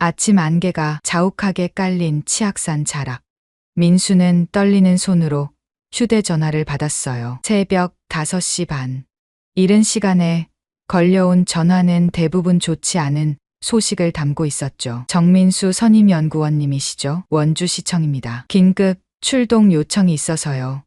아침 안개가 자욱하게 깔린 치악산 자락. 민수는 떨리는 손으로 휴대전화를 받았어요. 새벽 5시 반. 이른 시간에 걸려온 전화는 대부분 좋지 않은 소식을 담고 있었죠. 정민수 선임연구원님이시죠? 원주시청입니다. 긴급 출동 요청이 있어서요.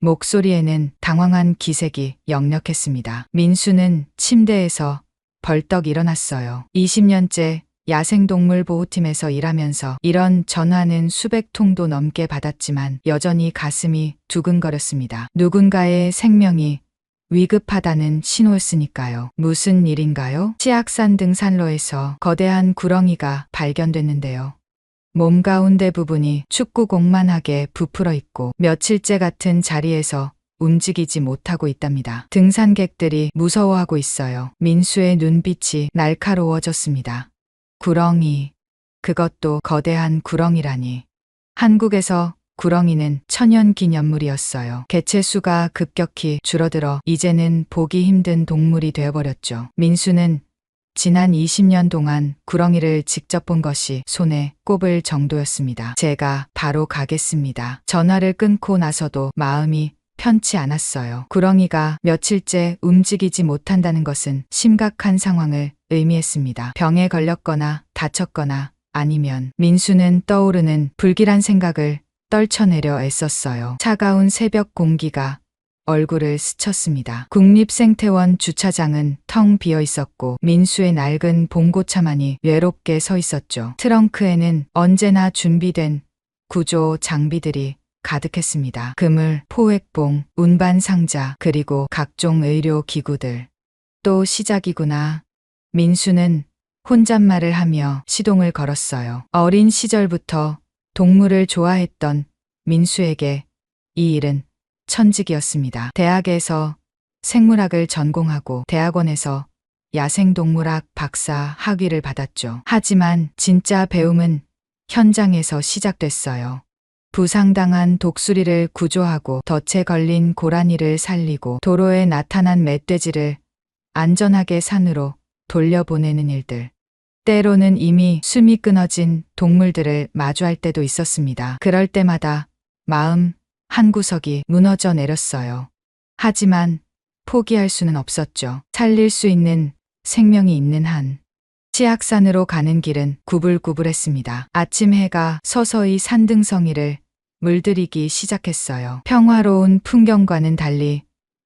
목소리에는 당황한 기색이 역력했습니다. 민수는 침대에서 벌떡 일어났어요. 20년째 야생동물 보호팀에서 일하면서 이런 전화는 수백 통도 넘게 받았지만 여전히 가슴이 두근거렸습니다. 누군가의 생명이 위급하다는 신호였으니까요. 무슨 일인가요? 치악산 등산로에서 거대한 구렁이가 발견됐는데요. 몸 가운데 부분이 축구공만하게 부풀어 있고 며칠째 같은 자리에서 움직이지 못하고 있답니다. 등산객들이 무서워하고 있어요. 민수의 눈빛이 날카로워졌습니다. 구렁이, 그것도 거대한 구렁이라니. 한국에서 구렁이는 천연기념물이었어요. 개체수가 급격히 줄어들어 이제는 보기 힘든 동물이 되어버렸죠. 민수는 지난 20년 동안 구렁이를 직접 본 것이 손에 꼽을 정도였습니다. 제가 바로 가겠습니다. 전화를 끊고 나서도 마음이 편치 않았어요. 구렁이가 며칠째 움직이지 못한다는 것은 심각한 상황을 의미했습니다. 병에 걸렸거나 다쳤거나 아니면 민수는 떠오르는 불길한 생각을 떨쳐내려 애썼어요. 차가운 새벽 공기가 얼굴을 스쳤습니다. 국립생태원 주차장은 텅 비어 있었고 민수의 낡은 봉고차만이 외롭게 서 있었죠. 트렁크에는 언제나 준비된 구조 장비들이 가득했습니다. 그물, 포획봉, 운반 상자, 그리고 각종 의료 기구들. 또 시작이구나. 민수는 혼잣말을 하며 시동을 걸었어요. 어린 시절부터 동물을 좋아했던 민수에게 이 일은 천직이었습니다. 대학에서 생물학을 전공하고 대학원에서 야생동물학 박사 학위를 받았죠. 하지만 진짜 배움은 현장에서 시작됐어요. 부상당한 독수리를 구조하고 덫에 걸린 고라니를 살리고 도로에 나타난 멧돼지를 안전하게 산으로 돌려보내는 일들. 때로는 이미 숨이 끊어진 동물들을 마주할 때도 있었습니다. 그럴 때마다 마음 한구석이 무너져 내렸어요. 하지만 포기할 수는 없었죠. 살릴 수 있는 생명이 있는 한. 치악산으로 가는 길은 구불구불했습니다. 아침 해가 서서히 산등성이를 물들이기 시작했어요. 평화로운 풍경과는 달리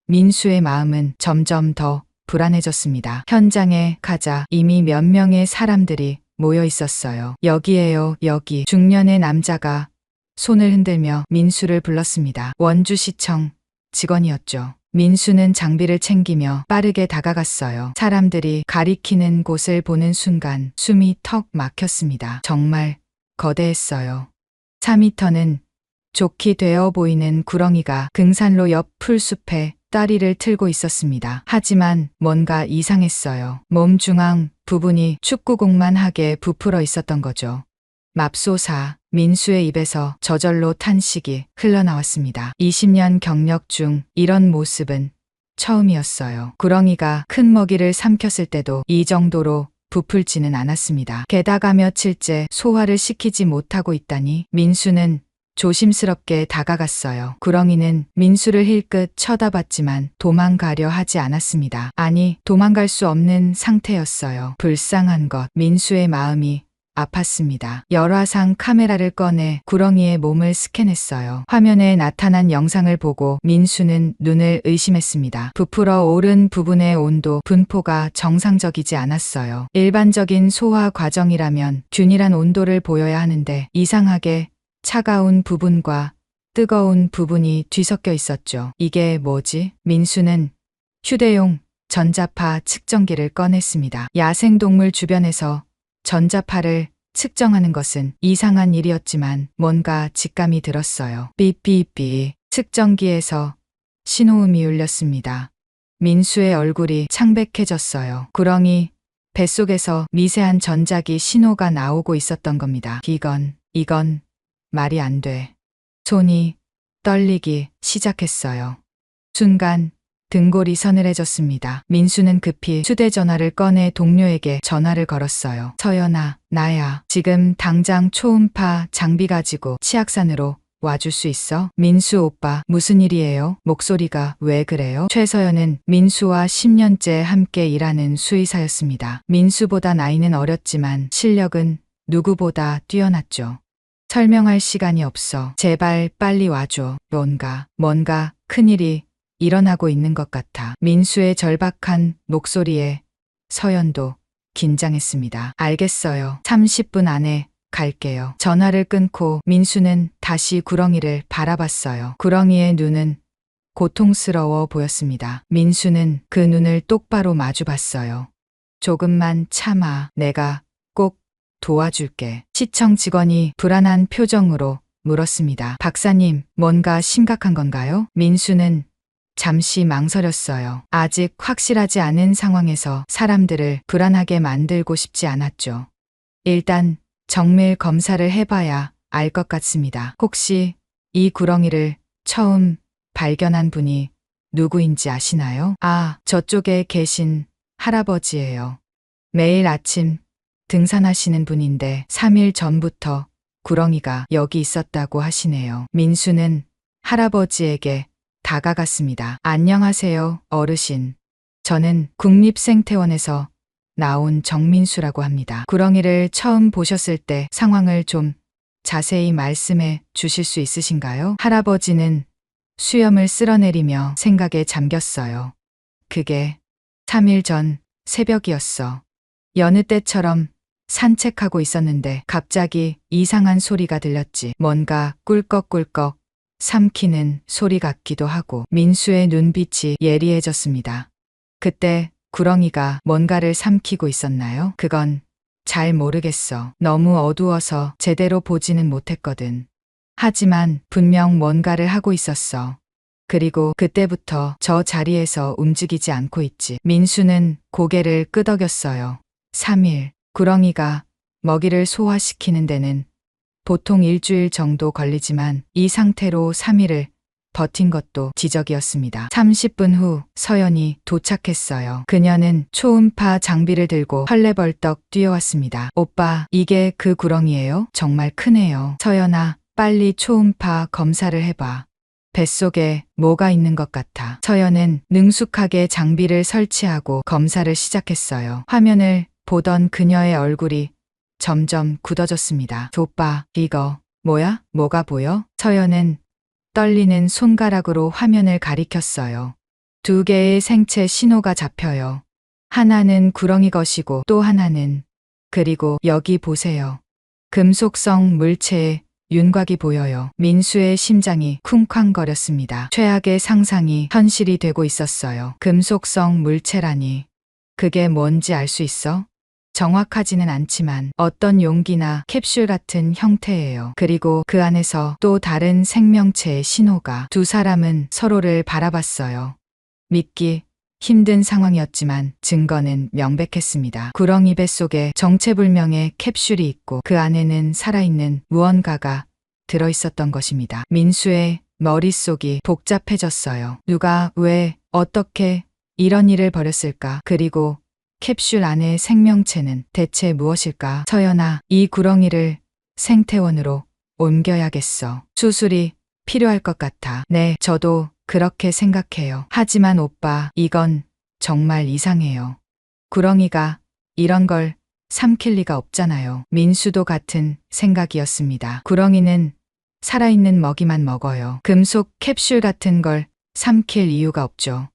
민수의 마음은 점점 더 불안해졌습니다. 현장에 가자 이미 몇 명의 사람들이 모여 있었어요. 여기에요, 여기. 중년의 남자가 손을 흔들며 민수를 불렀습니다. 원주시청 직원이었죠. 민수는 장비를 챙기며 빠르게 다가갔어요. 사람들이 가리키는 곳을 보는 순간 숨이 턱 막혔습니다. 정말 거대했어요. 4미터는 좋게 되어 보이는 구렁이가 등산로 옆 풀숲에 다리를 틀고 있었습니다. 하지만 뭔가 이상했어요. 몸 중앙 부분이 축구공만하게 부풀어 있었던 거죠. 맙소사. 민수의 입에서 저절로 탄식이 흘러나왔습니다. 20년 경력 중 이런 모습은 처음이었어요. 구렁이가 큰 먹이를 삼켰을 때도 이 정도로 부풀지는 않았습니다. 게다가 며칠째 소화를 시키지 못하고 있다니. 민수는 조심스럽게 다가갔어요. 구렁이는 민수를 힐끗 쳐다봤지만 도망가려 하지 않았습니다. 아니, 도망갈 수 없는 상태였어요. 불쌍한 것. 민수의 마음이 아팠습니다. 열화상 카메라를 꺼내 구렁이의 몸을 스캔했어요. 화면에 나타난 영상을 보고 민수는 눈을 의심했습니다. 부풀어 오른 부분의 온도 분포가 정상적이지 않았어요. 일반적인 소화 과정이라면 균일한 온도를 보여야 하는데 이상하게 차가운 부분과 뜨거운 부분이 뒤섞여 있었죠. 이게 뭐지? 민수는 휴대용 전자파 측정기를 꺼냈습니다. 야생동물 주변에서 전자파를 측정하는 것은 이상한 일이었지만 뭔가 직감이 들었어요. 삐삐삐. 측정기에서 신호음이 울렸습니다. 민수의 얼굴이 창백해졌어요. 구렁이 뱃속에서 미세한 전자기 신호가 나오고 있었던 겁니다. 이건 말이 안 돼. 손이 떨리기 시작했어요. 순간 등골이 서늘해졌습니다. 민수는 급히 휴대전화를 꺼내 동료에게 전화를 걸었어요. 서연아, 나야. 지금 당장 초음파 장비 가지고 치악산으로 와줄 수 있어? 민수 오빠, 무슨 일이에요? 목소리가 왜 그래요? 최서연은 민수와 10년째 함께 일하는 수의사였습니다. 민수보다 나이는 어렸지만 실력은 누구보다 뛰어났죠. 설명할 시간이 없어. 제발 빨리 와줘. 뭔가 큰일이 일어나고 있는 것 같아. 민수의 절박한 목소리에 서연도 긴장했습니다. 알겠어요. 30분 안에 갈게요. 전화를 끊고 민수는 다시 구렁이를 바라봤어요. 구렁이의 눈은 고통스러워 보였습니다. 민수는 그 눈을 똑바로 마주 봤어요. 조금만 참아. 내가 꼭 도와줄게. 시청 직원이 불안한 표정으로 물었습니다. 박사님, 뭔가 심각한 건가요? 민수는 잠시 망설였어요. 아직 확실하지 않은 상황에서 사람들을 불안하게 만들고 싶지 않았죠. 일단 정밀 검사를 해봐야 알 것 같습니다. 혹시 이 구렁이를 처음 발견한 분이 누구인지 아시나요? 아, 저쪽에 계신 할아버지예요. 매일 아침 등산하시는 분인데 3일 전부터 구렁이가 여기 있었다고 하시네요. 민수는 할아버지에게 다가갔습니다. 안녕하세요, 어르신. 저는 국립생태원에서 나온 정민수라고 합니다. 구렁이를 처음 보셨을 때 상황을 좀 자세히 말씀해 주실 수 있으신가요? 할아버지는 수염을 쓸어내리며 생각에 잠겼어요. 그게 3일 전 새벽이었어. 여느 때처럼 산책하고 있었는데 갑자기 이상한 소리가 들렸지. 뭔가 꿀꺽꿀꺽 삼키는 소리 같기도 하고. 민수의 눈빛이 예리해졌습니다. 그때 구렁이가 뭔가를 삼키고 있었나요? 그건 잘 모르겠어. 너무 어두워서 제대로 보지는 못했거든. 하지만 분명 뭔가를 하고 있었어. 그리고 그때부터 저 자리에서 움직이지 않고 있지. 민수는 고개를 끄덕였어요. 3일. 구렁이가 먹이를 소화시키는 데는 보통 일주일 정도 걸리지만 이 상태로 3일을 버틴 것도 지적이었습니다. 30분 후 서연이 도착했어요. 그녀는 초음파 장비를 들고 헐레벌떡 뛰어왔습니다. 오빠, 이게 그 구렁이에요? 정말 크네요. 서연아, 빨리 초음파 검사를 해봐. 뱃속에 뭐가 있는 것 같아. 서연은 능숙하게 장비를 설치하고 검사를 시작했어요. 화면을 보던 그녀의 얼굴이 점점 굳어졌습니다. 오빠, 이거 뭐야? 뭐가 보여? 서연은 떨리는 손가락으로 화면을 가리켰어요. 2개의 생체 신호가 잡혀요. 하나는 구렁이 것이고 또 하나는, 그리고 여기 보세요. 금속성 물체의 윤곽이 보여요. 민수의 심장이 쿵쾅거렸습니다. 최악의 상상이 현실이 되고 있었어요. 금속성 물체라니. 그게 뭔지 알 수 있어? 정확하지는 않지만 어떤 용기나 캡슐 같은 형태예요. 그리고 그 안에서 또 다른 생명체의 신호가. 두 사람은 서로를 바라봤어요. 믿기 힘든 상황이었지만 증거는 명백했습니다. 구렁이 뱃속에 정체불명의 캡슐이 있고 그 안에는 살아있는 무언가가 들어있었던 것입니다. 민수의 머릿속이 복잡해졌어요. 누가, 왜, 어떻게 이런 일을 벌였을까? 그리고 캡슐 안의 생명체는 대체 무엇일까? 서연아, 이 구렁이를 생태원으로 옮겨야겠어. 수술이 필요할 것 같아. 네, 저도 그렇게 생각해요. 하지만 오빠, 이건 정말 이상해요. 구렁이가 이런 걸 삼킬 리가 없잖아요. 민수도 같은 생각이었습니다. 구렁이는 살아있는 먹이만 먹어요. 금속 캡슐 같은 걸 삼킬 이유가 없죠.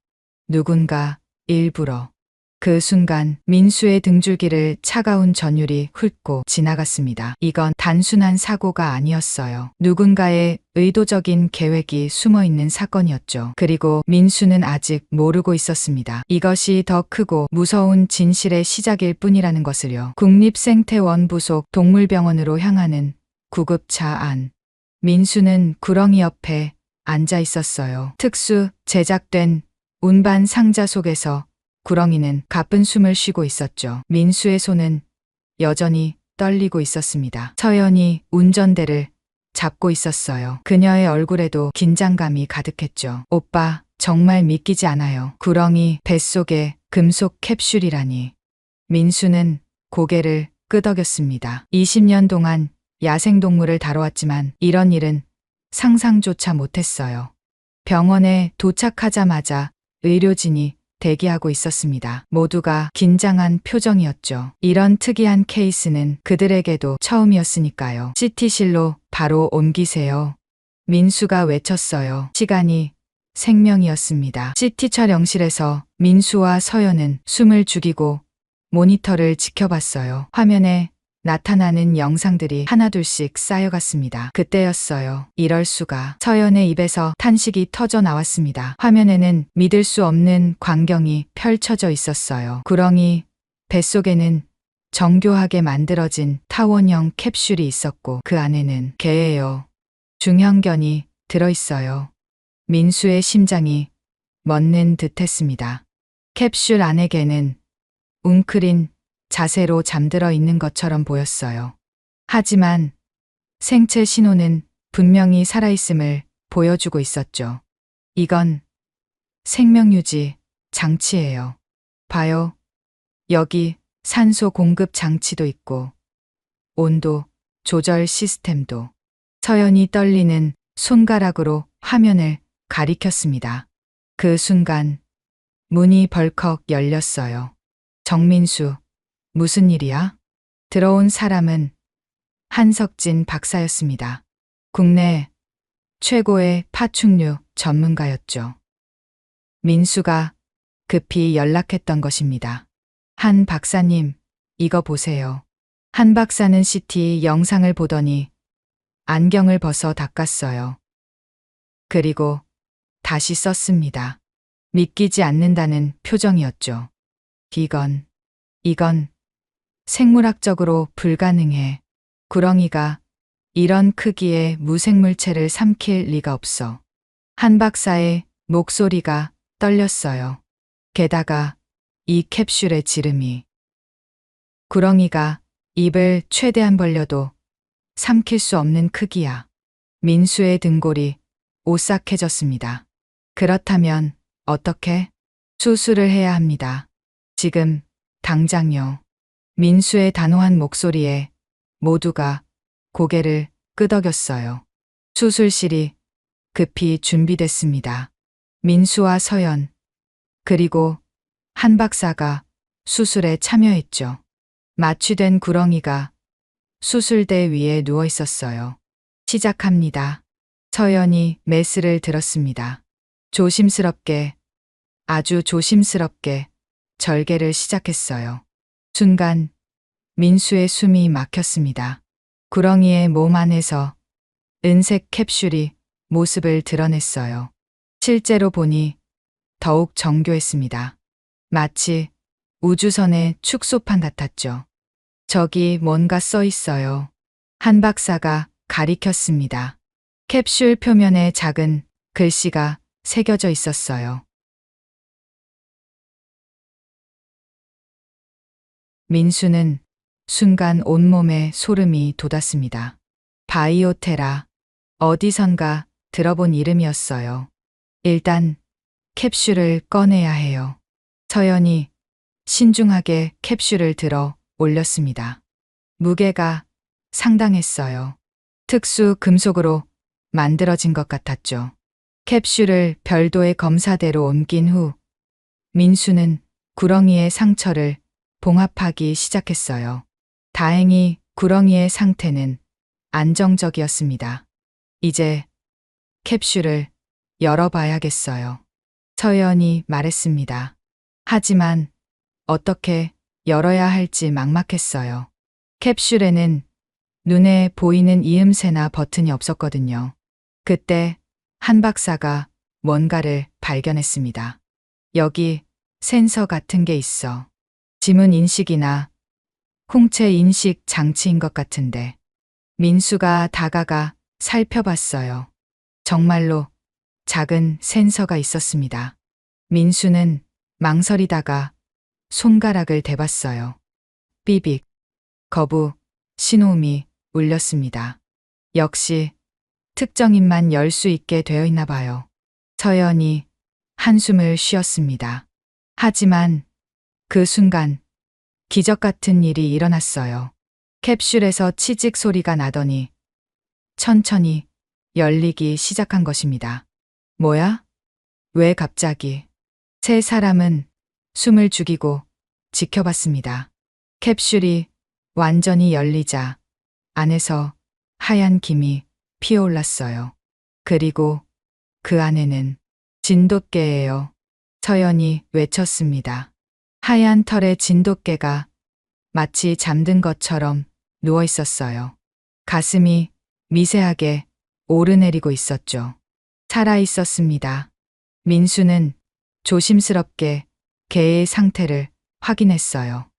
누군가 일부러. 그 순간 민수의 등줄기를 차가운 전율이 훑고 지나갔습니다. 이건 단순한 사고가 아니었어요. 누군가의 의도적인 계획이 숨어있는 사건이었죠. 그리고 민수는 아직 모르고 있었습니다. 이것이 더 크고 무서운 진실의 시작일 뿐이라는 것을요. 국립생태원 부속 동물병원으로 향하는 구급차 안. 민수는 구렁이 옆에 앉아 있었어요. 특수 제작된 운반 상자 속에서 구렁이는 가쁜 숨을 쉬고 있었죠. 민수의 손은 여전히 떨리고 있었습니다. 서연이 운전대를 잡고 있었어요. 그녀의 얼굴에도 긴장감이 가득했죠. 오빠, 정말 믿기지 않아요. 구렁이 뱃속에 금속 캡슐이라니. 민수는 고개를 끄덕였습니다. 20년 동안 야생동물을 다뤄왔지만 이런 일은 상상조차 못했어요. 병원에 도착하자마자 의료진이 대기하고 있었습니다. 모두가 긴장한 표정이었죠. 이런 특이한 케이스는 그들에게도 처음이었으니까요. CT실로 바로 옮기세요. 민수가 외쳤어요. 시간이 생명이었습니다. CT 촬영실에서 민수와 서연은 숨을 죽이고 모니터를 지켜봤어요. 화면에 나타나는 영상들이 하나둘씩 쌓여갔습니다. 그때였어요. 이럴 수가. 서연의 입에서 탄식이 터져 나왔습니다. 화면에는 믿을 수 없는 광경이 펼쳐져 있었어요. 구렁이 뱃속에는 정교하게 만들어진 타원형 캡슐이 있었고 그 안에는 개예요. 중형견이 들어있어요. 민수의 심장이 멎는 듯했습니다. 캡슐 안의 개는 웅크린 자세로 잠들어 있는 것처럼 보였어요. 하지만 생체 신호는 분명히 살아있음을 보여주고 있었죠. 이건 생명유지 장치예요. 봐요. 여기 산소 공급 장치도 있고 온도 조절 시스템도. 서연이 떨리는 손가락으로 화면을 가리켰습니다. 그 순간 문이 벌컥 열렸어요. 정민수, 무슨 일이야? 들어온 사람은 한석진 박사였습니다. 국내 최고의 파충류 전문가였죠. 민수가 급히 연락했던 것입니다. 한 박사님, 이거 보세요. 한 박사는 CT 영상을 보더니 안경을 벗어 닦았어요. 그리고 다시 썼습니다. 믿기지 않는다는 표정이었죠. 이건 생물학적으로 불가능해. 구렁이가 이런 크기의 무생물체를 삼킬 리가 없어. 한 박사의 목소리가 떨렸어요. 게다가 이 캡슐의 지름이. 구렁이가 입을 최대한 벌려도 삼킬 수 없는 크기야. 민수의 등골이 오싹해졌습니다. 그렇다면 어떻게? 수술을 해야 합니다. 지금 당장요. 민수의 단호한 목소리에 모두가 고개를 끄덕였어요. 수술실이 급히 준비됐습니다. 민수와 서연, 그리고 한 박사가 수술에 참여했죠. 마취된 구렁이가 수술대 위에 누워 있었어요. 시작합니다. 서연이 메스를 들었습니다. 조심스럽게, 아주 조심스럽게 절개를 시작했어요. 순간 민수의 숨이 막혔습니다. 구렁이의 몸 안에서 은색 캡슐이 모습을 드러냈어요. 실제로 보니 더욱 정교했습니다. 마치 우주선의 축소판 같았죠. 저기 뭔가 써 있어요. 한 박사가 가리켰습니다. 캡슐 표면에 작은 글씨가 새겨져 있었어요. 민수는 순간 온몸에 소름이 돋았습니다. 바이오테라, 어디선가 들어본 이름이었어요. 일단 캡슐을 꺼내야 해요. 서연이 신중하게 캡슐을 들어 올렸습니다. 무게가 상당했어요. 특수 금속으로 만들어진 것 같았죠. 캡슐을 별도의 검사대로 옮긴 후 민수는 구렁이의 상처를 봉합하기 시작했어요. 다행히 구렁이의 상태는 안정적이었습니다. 이제 캡슐을 열어봐야겠어요. 서연이 말했습니다. 하지만 어떻게 열어야 할지 막막했어요. 캡슐에는 눈에 보이는 이음새나 버튼이 없었거든요. 그때 한 박사가 뭔가를 발견했습니다. 여기 센서 같은 게 있어. 지문 인식이나 홍채 인식 장치인 것 같은데. 민수가 다가가 살펴봤어요. 정말로 작은 센서가 있었습니다. 민수는 망설이다가 손가락을 대봤어요. 삐빅, 거부, 신호음이 울렸습니다. 역시 특정인만 열 수 있게 되어 있나 봐요. 서연이 한숨을 쉬었습니다. 하지만 그 순간 기적 같은 일이 일어났어요. 캡슐에서 치직 소리가 나더니 천천히 열리기 시작한 것입니다. 뭐야? 왜 갑자기? 세 사람은 숨을 죽이고 지켜봤습니다. 캡슐이 완전히 열리자 안에서 하얀 김이 피어올랐어요. 그리고 그 안에는 진돗개예요. 서연이 외쳤습니다. 하얀 털의 진돗개가 마치 잠든 것처럼 누워 있었어요. 가슴이 미세하게 오르내리고 있었죠. 살아 있었습니다. 민수는 조심스럽게 개의 상태를 확인했어요.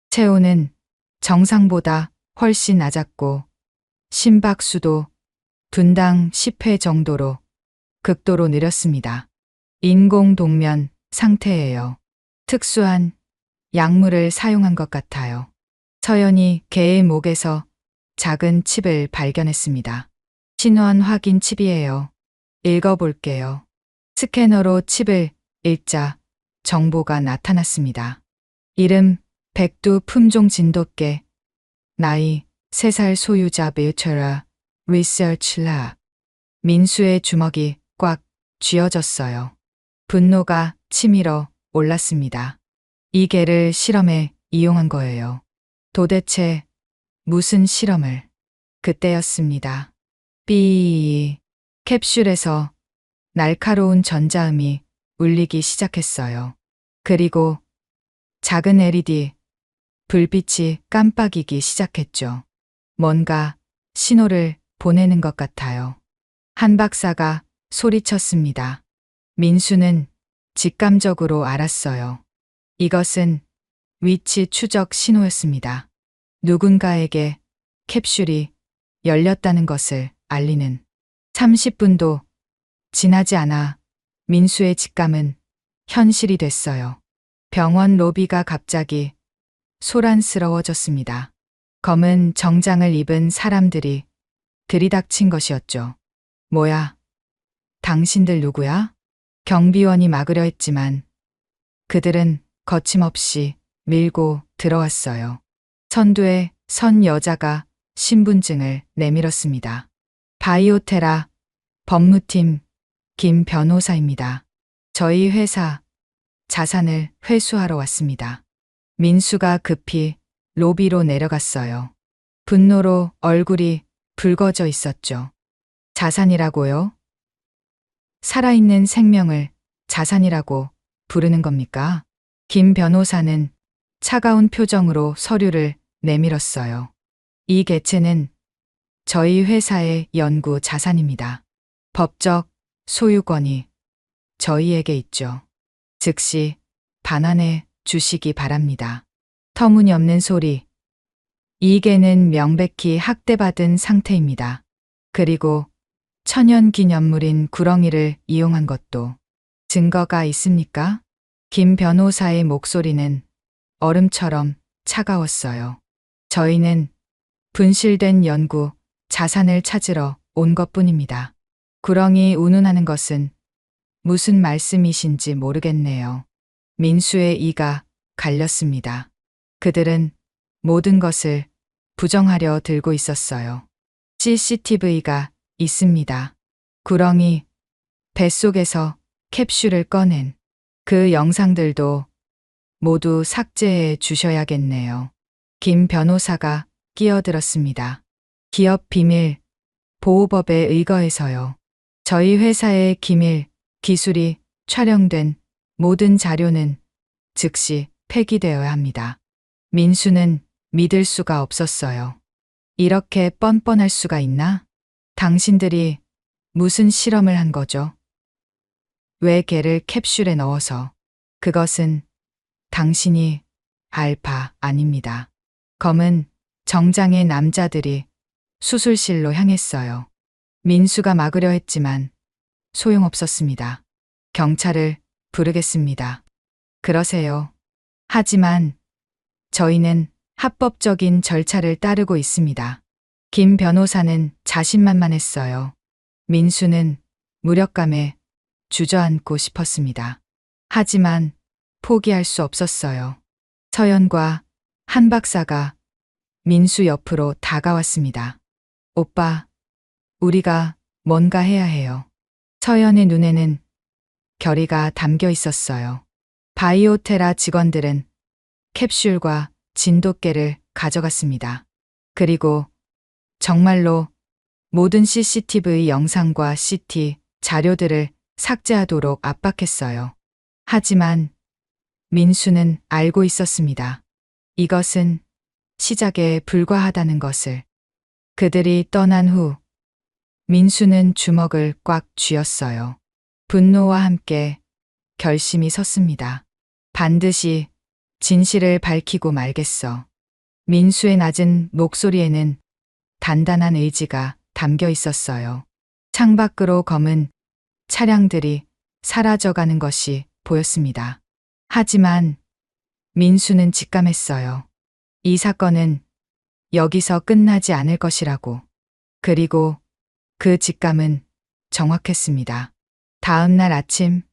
체온은 정상보다 훨씬 낮았고 심박수도 분당 10회 정도로 극도로 느렸습니다. 인공동면 상태예요. 특수한 약물을 사용한 것 같아요. 서연이 개의 목에서 작은 칩을 발견했습니다. 신원 확인 칩이에요. 읽어볼게요. 스캐너로 칩을 읽자 정보가 나타났습니다. 이름 백두 품종 진돗개, 나이 3살 소유자 뮤처라 리서치라. 민수의 주먹이 꽉 쥐어졌어요. 분노가 치밀어 올랐습니다. 이 개를 실험에 이용한 거예요. 도대체 무슨 실험을? 그때였습니다. 삐. 캡슐에서 날카로운 전자음이 울리기 시작했어요. 그리고 작은 LED 불빛이 깜빡이기 시작했죠. 뭔가 신호를 보내는 것 같아요. 한 박사가 소리쳤습니다. 민수는 직감적으로 알았어요. 이것은 위치 추적 신호였습니다. 누군가에게 캡슐이 열렸다는 것을 알리는. 30분도 지나지 않아 민수의 직감은 현실이 됐어요. 병원 로비가 갑자기 소란스러워졌습니다. 검은 정장을 입은 사람들이 들이닥친 것이었죠. 뭐야? 당신들 누구야? 경비원이 막으려 했지만 그들은 거침없이 밀고 들어왔어요. 선두에 선 여자가 신분증을 내밀었습니다. 바이오테라 법무팀 김 변호사입니다. 저희 회사 자산을 회수하러 왔습니다. 민수가 급히 로비로 내려갔어요. 분노로 얼굴이 붉어져 있었죠. 자산이라고요? 살아있는 생명을 자산이라고 부르는 겁니까? 김 변호사는 차가운 표정으로 서류를 내밀었어요. 이 개체는 저희 회사의 연구 자산입니다. 법적 소유권이 저희에게 있죠. 즉시 반환해 주시기 바랍니다. 터무니없는 소리. 이 개는 명백히 학대받은 상태입니다. 그리고 천연기념물인 구렁이를 이용한 것도 증거가 있습니까? 김 변호사의 목소리는 얼음처럼 차가웠어요. 저희는 분실된 연구 자산을 찾으러 온 것뿐입니다. 구렁이 운운하는 것은 무슨 말씀이신지 모르겠네요. 민수의 이가 갈렸습니다. 그들은 모든 것을 부정하려 들고 있었어요. CCTV가 있습니다. 구렁이 뱃속에서 캡슐을 꺼낸 그 영상들도 모두 삭제해 주셔야겠네요. 김 변호사가 끼어들었습니다. 기업 비밀 보호법에 의거해서요. 저희 회사의 기밀 기술이 촬영된 모든 자료는 즉시 폐기되어야 합니다. 민수는 믿을 수가 없었어요. 이렇게 뻔뻔할 수가 있나? 당신들이 무슨 실험을 한 거죠? 왜 개를 캡슐에 넣어서? 그것은 당신이 알 바 아닙니다. 검은 정장의 남자들이 수술실로 향했어요. 민수가 막으려 했지만 소용없었습니다. 경찰을 부르겠습니다. 그러세요. 하지만 저희는 합법적인 절차를 따르고 있습니다. 김 변호사는 자신만만했어요. 민수는 무력감에 주저앉고 싶었습니다. 하지만 포기할 수 없었어요. 서연과 한 박사가 민수 옆으로 다가왔습니다. 오빠, 우리가 뭔가 해야 해요. 서연의 눈에는 결의가 담겨 있었어요. 바이오테라 직원들은 캡슐과 진돗개를 가져갔습니다. 그리고 정말로 모든 CCTV 영상과 CT 자료들을 삭제하도록 압박했어요. 하지만 민수는 알고 있었습니다. 이것은 시작에 불과하다는 것을. 그들이 떠난 후 민수는 주먹을 꽉 쥐었어요. 분노와 함께 결심이 섰습니다. 반드시 진실을 밝히고 말겠어. 민수의 낮은 목소리에는 단단한 의지가 담겨 있었어요. 창밖으로 검은 차량들이 사라져가는 것이 보였습니다. 하지만 민수는 직감했어요. 이 사건은 여기서 끝나지 않을 것이라고. 그리고 그 직감은 정확했습니다. 다음 날 아침,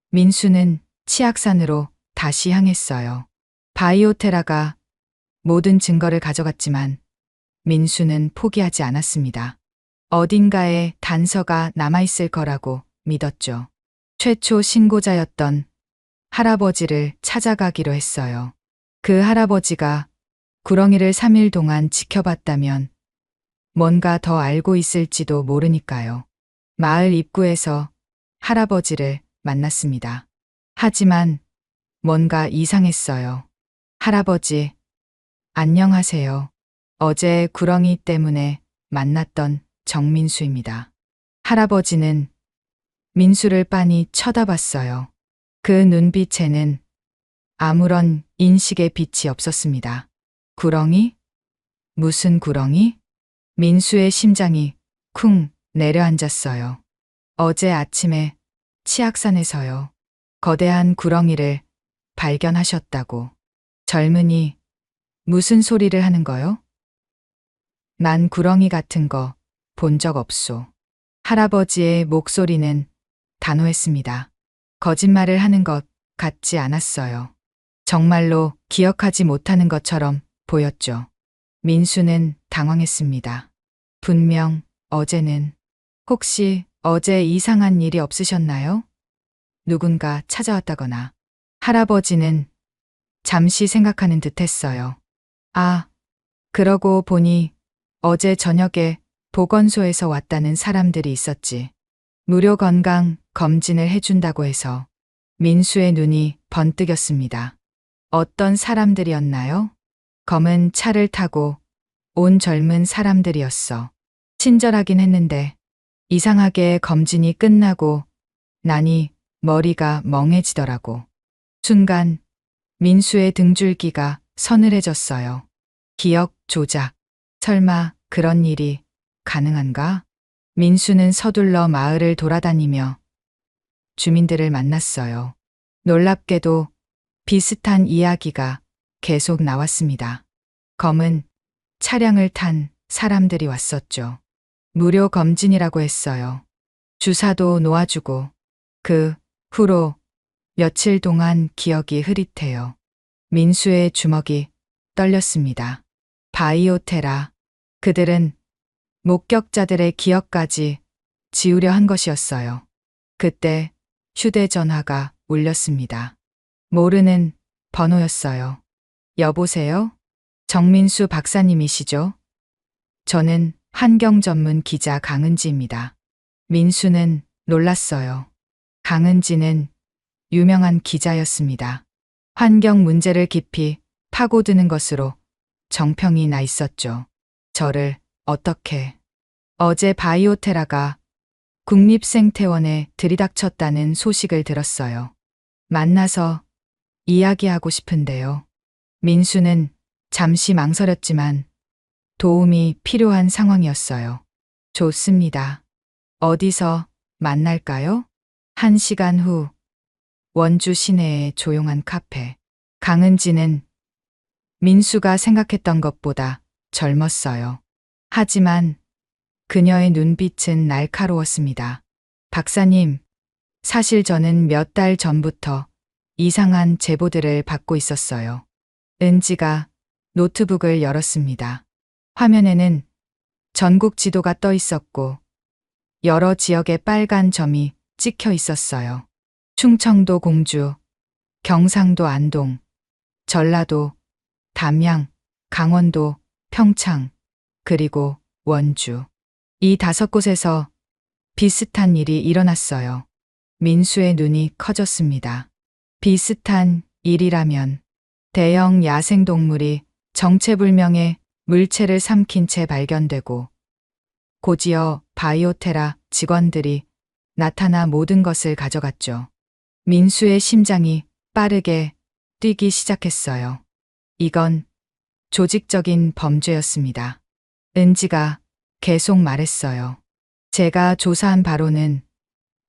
민수는 치악산으로 다시 향했어요. 바이오테라가 모든 증거를 가져갔지만 민수는 포기하지 않았습니다. 어딘가에 단서가 남아있을 거라고 믿었죠. 최초 신고자였던 할아버지를 찾아가기로 했어요. 그 할아버지가 구렁이를 3일 동안 지켜봤다면 뭔가 더 알고 있을지도 모르니까요. 마을 입구에서 할아버지를 만났습니다. 하지만 뭔가 이상했어요. 할아버지, 안녕하세요. 어제 구렁이 때문에 만났던 정민수입니다. 할아버지는 민수를 빤히 쳐다봤어요. 그 눈빛에는 아무런 인식의 빛이 없었습니다. 구렁이? 무슨 구렁이? 민수의 심장이 쿵 내려앉았어요. 어제 아침에 치악산에서요. 거대한 구렁이를 발견하셨다고. 젊은이, 무슨 소리를 하는 거요? 난 구렁이 같은 거 본 적 없소. 할아버지의 목소리는 단호했습니다. 거짓말을 하는 것 같지 않았어요. 정말로 기억하지 못하는 것처럼 보였죠. 민수는 당황했습니다. 분명 어제는. 혹시 어제 이상한 일이 없으셨나요? 누군가 찾아왔다거나. 할아버지는 잠시 생각하는 듯 했어요. 아, 그러고 보니 어제 저녁에 보건소에서 왔다는 사람들이 있었지. 무료 건강 검진을 해준다고 해서. 민수의 눈이 번뜩였습니다. 어떤 사람들이었나요? 검은 차를 타고 온 젊은 사람들이었어. 친절하긴 했는데 이상하게 검진이 끝나고 나니 머리가 멍해지더라고. 순간 민수의 등줄기가 서늘해졌어요. 기억 조작. 설마 그런 일이 가능한가? 민수는 서둘러 마을을 돌아다니며 주민들을 만났어요. 놀랍게도 비슷한 이야기가 계속 나왔습니다. 검은 차량을 탄 사람들이 왔었죠. 무료 검진이라고 했어요. 주사도 놓아주고. 그 후로 며칠 동안 기억이 흐릿해요. 민수의 주먹이 떨렸습니다. 바이오테라. 그들은 목격자들의 기억까지 지우려 한 것이었어요. 그때 휴대전화가 울렸습니다. 모르는 번호였어요. 여보세요? 정민수 박사님이시죠? 저는 환경 전문 기자 강은지입니다. 민수는 놀랐어요. 강은지는 유명한 기자였습니다. 환경 문제를 깊이 파고드는 것으로 정평이 나 있었죠. 저를 어떻게. 어제 바이오테라가 국립생태원에 들이닥쳤다는 소식을 들었어요. 만나서 이야기하고 싶은데요. 민수는 잠시 망설였지만 도움이 필요한 상황이었어요. 좋습니다. 어디서 만날까요? 1시간 후 원주 시내의 조용한 카페. 강은지는 민수가 생각했던 것보다 젊었어요. 하지만 그녀의 눈빛은 날카로웠습니다. 박사님, 사실 저는 몇 달 전부터 이상한 제보들을 받고 있었어요. 은지가 노트북을 열었습니다. 화면에는 전국 지도가 떠 있었고 여러 지역의 빨간 점이 찍혀 있었어요. 충청도 공주, 경상도 안동, 전라도, 담양, 강원도, 평창, 그리고 원주. 이 5곳에서 비슷한 일이 일어났어요. 민수의 눈이 커졌습니다. 비슷한 일이라면 대형 야생동물이 정체불명의 물체를 삼킨 채 발견되고 고지어 바이오테라 직원들이 나타나 모든 것을 가져갔죠. 민수의 심장이 빠르게 뛰기 시작했어요. 이건 조직적인 범죄였습니다. 은지가 계속 말했어요. 제가 조사한 바로는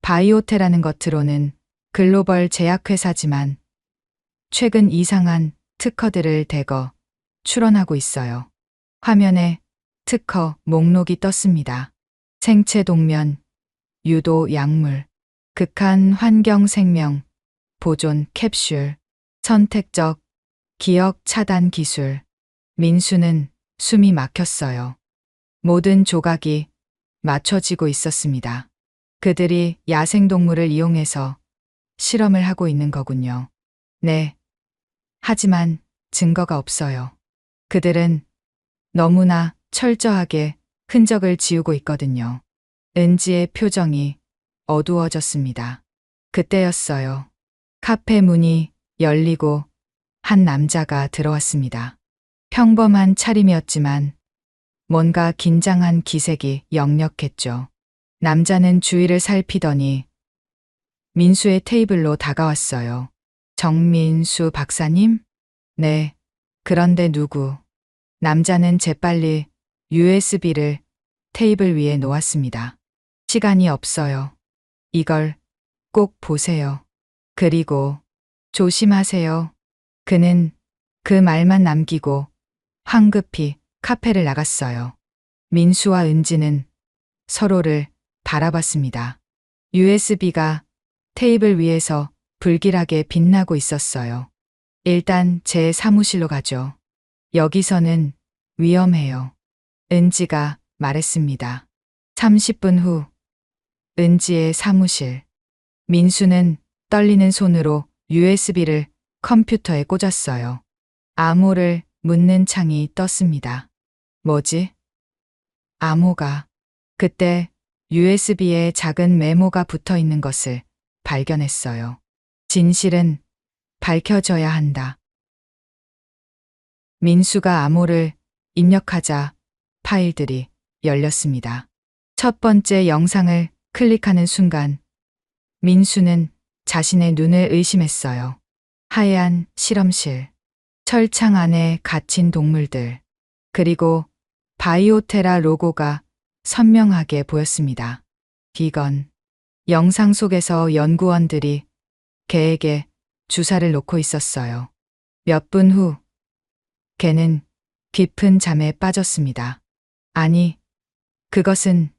바이오테라는 겉으로는 글로벌 제약회사지만 최근 이상한 특허들을 대거 출원하고 있어요. 화면에 특허 목록이 떴습니다. 생체 동면, 유도 약물, 극한 환경 생명, 보존 캡슐, 선택적 기억 차단 기술. 민수는 숨이 막혔어요. 모든 조각이 맞춰지고 있었습니다. 그들이 야생동물을 이용해서 실험을 하고 있는 거군요. 네. 하지만 증거가 없어요. 그들은 너무나 철저하게 흔적을 지우고 있거든요. 은지의 표정이 어두워졌습니다. 그때였어요. 카페 문이 열리고 한 남자가 들어왔습니다. 평범한 차림이었지만 뭔가 긴장한 기색이 역력했죠. 남자는 주위를 살피더니 민수의 테이블로 다가왔어요. 정민수 박사님? 네. 그런데 누구? 남자는 재빨리 USB를 테이블 위에 놓았습니다. 시간이 없어요. 이걸 꼭 보세요. 그리고 조심하세요. 그는 그 말만 남기고 황급히 카페를 나갔어요. 민수와 은지는 서로를 바라봤습니다. USB가 테이블 위에서 불길하게 빛나고 있었어요. 일단 제 사무실로 가죠. 여기서는 위험해요. 은지가 말했습니다. 30분 후 은지의 사무실. 민수는 떨리는 손으로 USB를 컴퓨터에 꽂았어요. 암호를 묻는 창이 떴습니다. 뭐지? 암호가. 그때 USB에 작은 메모가 붙어 있는 것을 발견했어요. 진실은 밝혀져야 한다. 민수가 암호를 입력하자 파일들이 열렸습니다. 첫 번째 영상을 클릭하는 순간 민수는 자신의 눈을 의심했어요. 하얀 실험실, 철창 안에 갇힌 동물들, 그리고 바이오테라 로고가 선명하게 보였습니다. 이건 영상 속에서 연구원들이 개에게 주사를 놓고 있었어요. 몇 분 후 개는 깊은 잠에 빠졌습니다. 아니, 그것은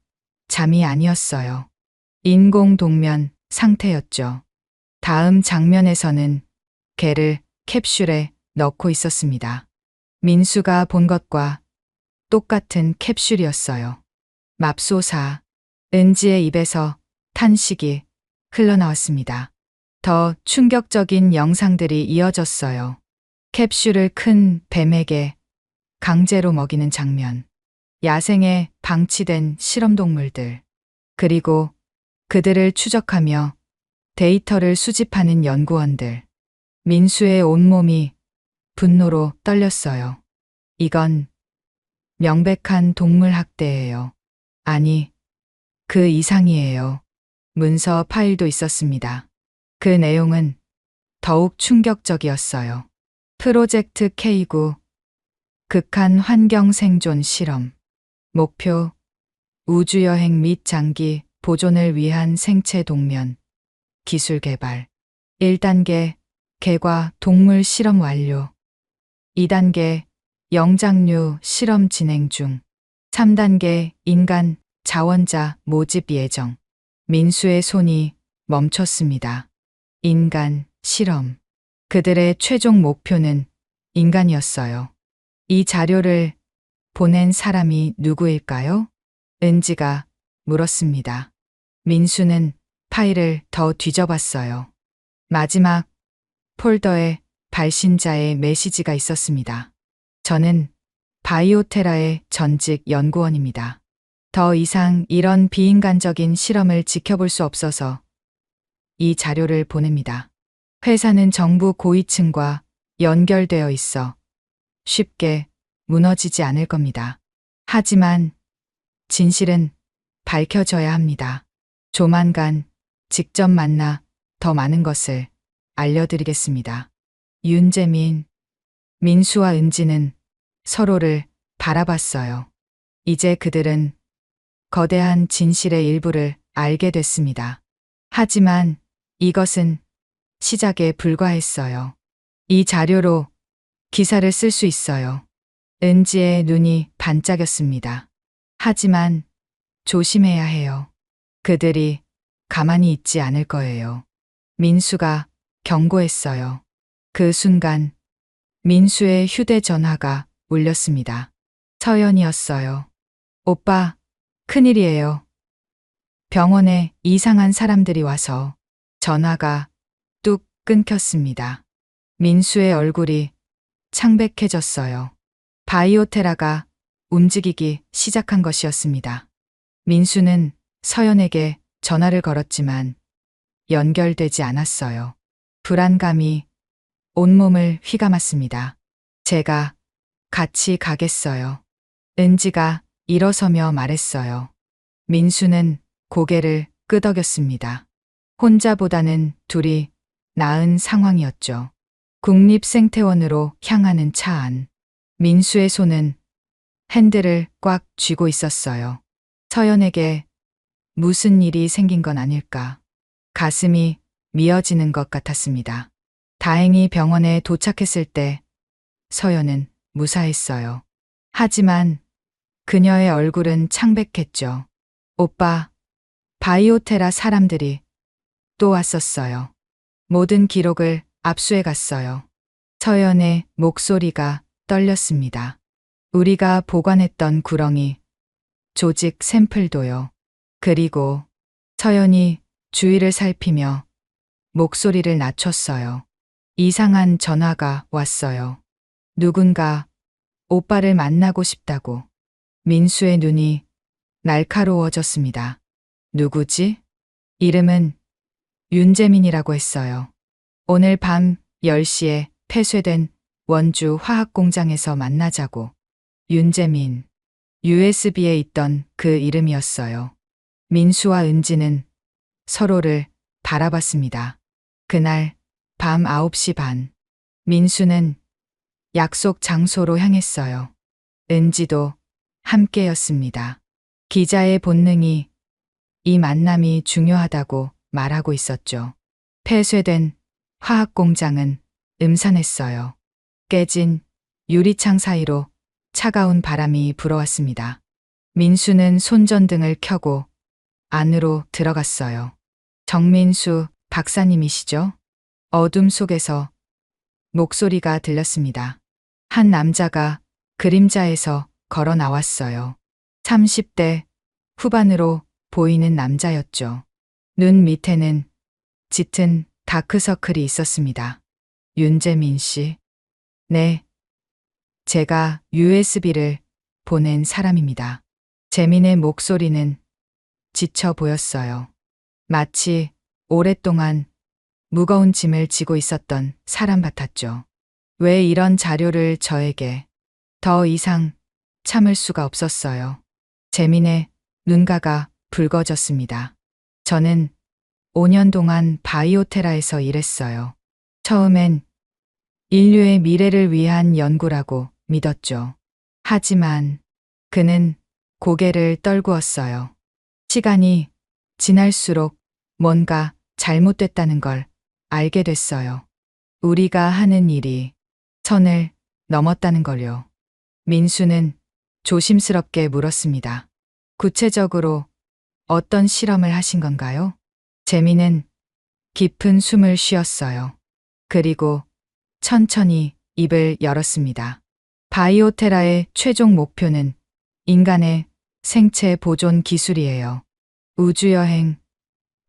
잠이 아니었어요. 인공 동면 상태였죠. 다음 장면에서는 개를 캡슐에 넣고 있었습니다. 민수가 본 것과 똑같은 캡슐이었어요. 맙소사. 은지의 입에서 탄식이 흘러나왔습니다. 더 충격적인 영상들이 이어졌어요. 캡슐을 큰 뱀에게 강제로 먹이는 장면, 야생에 방치된 실험동물들, 그리고 그들을 추적하며 데이터를 수집하는 연구원들. 민수의 온몸이 분노로 떨렸어요. 이건 명백한 동물 학대예요. 아니, 그 이상이에요. 문서 파일도 있었습니다. 그 내용은 더욱 충격적이었어요. 프로젝트 K9, 극한 환경 생존 실험. 목표, 우주여행 및 장기 보존을 위한 생체 동면. 기술 개발. 1단계, 개과 동물 실험 완료. 2단계, 영장류 실험 진행 중. 3단계, 인간 자원자 모집 예정. 민수의 손이 멈췄습니다. 인간 실험. 그들의 최종 목표는 인간이었어요. 이 자료를 보낸 사람이 누구일까요? 은지가 물었습니다. 민수는 파일을 더 뒤져봤어요. 마지막 폴더에 발신자의 메시지가 있었습니다. 저는 바이오테라의 전직 연구원입니다. 더 이상 이런 비인간적인 실험을 지켜볼 수 없어서 이 자료를 보냅니다. 회사는 정부 고위층과 연결되어 있어 쉽게 무너지지 않을 겁니다. 하지만 진실은 밝혀져야 합니다. 조만간 직접 만나 더 많은 것을 알려드리겠습니다. 윤재민, 민수와 은지는 서로를 바라봤어요. 이제 그들은 거대한 진실의 일부를 알게 됐습니다. 하지만 이것은 시작에 불과했어요. 이 자료로 기사를 쓸 수 있어요. 은지의 눈이 반짝였습니다. 하지만 조심해야 해요. 그들이 가만히 있지 않을 거예요. 민수가 경고했어요. 그 순간 민수의 휴대전화가 울렸습니다. 서연이었어요. 오빠, 큰일이에요. 병원에 이상한 사람들이 와서. 전화가 뚝 끊겼습니다. 민수의 얼굴이 창백해졌어요. 바이오테라가 움직이기 시작한 것이었습니다. 민수는 서연에게 전화를 걸었지만 연결되지 않았어요. 불안감이 온몸을 휘감았습니다. 제가 같이 가겠어요. 은지가 일어서며 말했어요. 민수는 고개를 끄덕였습니다. 혼자보다는 둘이 나은 상황이었죠. 국립생태원으로 향하는 차 안. 민수의 손은 핸들을 꽉 쥐고 있었어요. 서연에게 무슨 일이 생긴 건 아닐까. 가슴이 미어지는 것 같았습니다. 다행히 병원에 도착했을 때 서연은 무사했어요. 하지만 그녀의 얼굴은 창백했죠. 오빠, 바이오테라 사람들이 또 왔었어요. 모든 기록을 압수해 갔어요. 서연의 목소리가 떨렸습니다. 우리가 보관했던 구렁이, 조직 샘플도요. 그리고 서연이 주위를 살피며 목소리를 낮췄어요. 이상한 전화가 왔어요. 누군가 오빠를 만나고 싶다고. 민수의 눈이 날카로워졌습니다. 누구지? 이름은 윤재민이라고 했어요. 오늘 밤 10시에 폐쇄된 원주 화학공장에서 만나자고. 윤재민. USB에 있던 그 이름이었어요. 민수와 은지는 서로를 바라봤습니다. 그날 밤 9시 반. 민수는 약속 장소로 향했어요. 은지도 함께였습니다. 기자의 본능이 이 만남이 중요하다고 말하고 있었죠. 폐쇄된 화학공장은 음산했어요. 깨진 유리창 사이로 차가운 바람이 불어왔습니다. 민수는 손전등을 켜고 안으로 들어갔어요. 정민수 박사님이시죠? 어둠 속에서 목소리가 들렸습니다. 한 남자가 그림자에서 걸어 나왔어요. 30대 후반으로 보이는 남자였죠. 눈 밑에는 짙은 다크서클이 있었습니다. 윤재민 씨. 네. 제가 USB를 보낸 사람입니다. 재민의 목소리는 지쳐 보였어요. 마치 오랫동안 무거운 짐을 지고 있었던 사람 같았죠. 왜 이런 자료를 저에게. 더 이상 참을 수가 없었어요. 재민의 눈가가 붉어졌습니다. 저는 5년 동안 바이오테라에서 일했어요. 처음엔 인류의 미래를 위한 연구라고 믿었죠. 하지만 그는 고개를 떨구었어요. 시간이 지날수록 뭔가 잘못됐다는 걸 알게 됐어요. 우리가 하는 일이 선을 넘었다는 걸요. 민수는 조심스럽게 물었습니다. 구체적으로 어떤 실험을 하신 건가요? 재민은 깊은 숨을 쉬었어요. 그리고 천천히 입을 열었습니다. 바이오테라의 최종 목표는 인간의 생체 보존 기술이에요. 우주여행,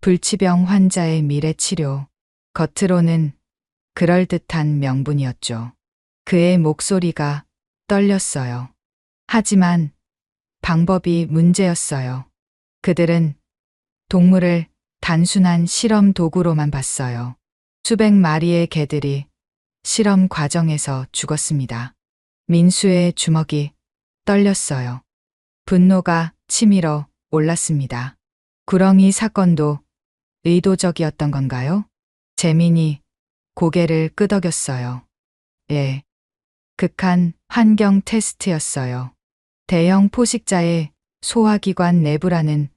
불치병 환자의 미래 치료. 겉으로는 그럴듯한 명분이었죠. 그의 목소리가 떨렸어요. 하지만 방법이 문제였어요. 그들은 동물을 단순한 실험 도구로만 봤어요. 수백 마리의 개들이 실험 과정에서 죽었습니다. 민수의 주먹이 떨렸어요. 분노가 치밀어 올랐습니다. 구렁이 사건도 의도적이었던 건가요? 재민이 고개를 끄덕였어요. 예. 극한 환경 테스트였어요. 대형 포식자의 소화기관 내부라는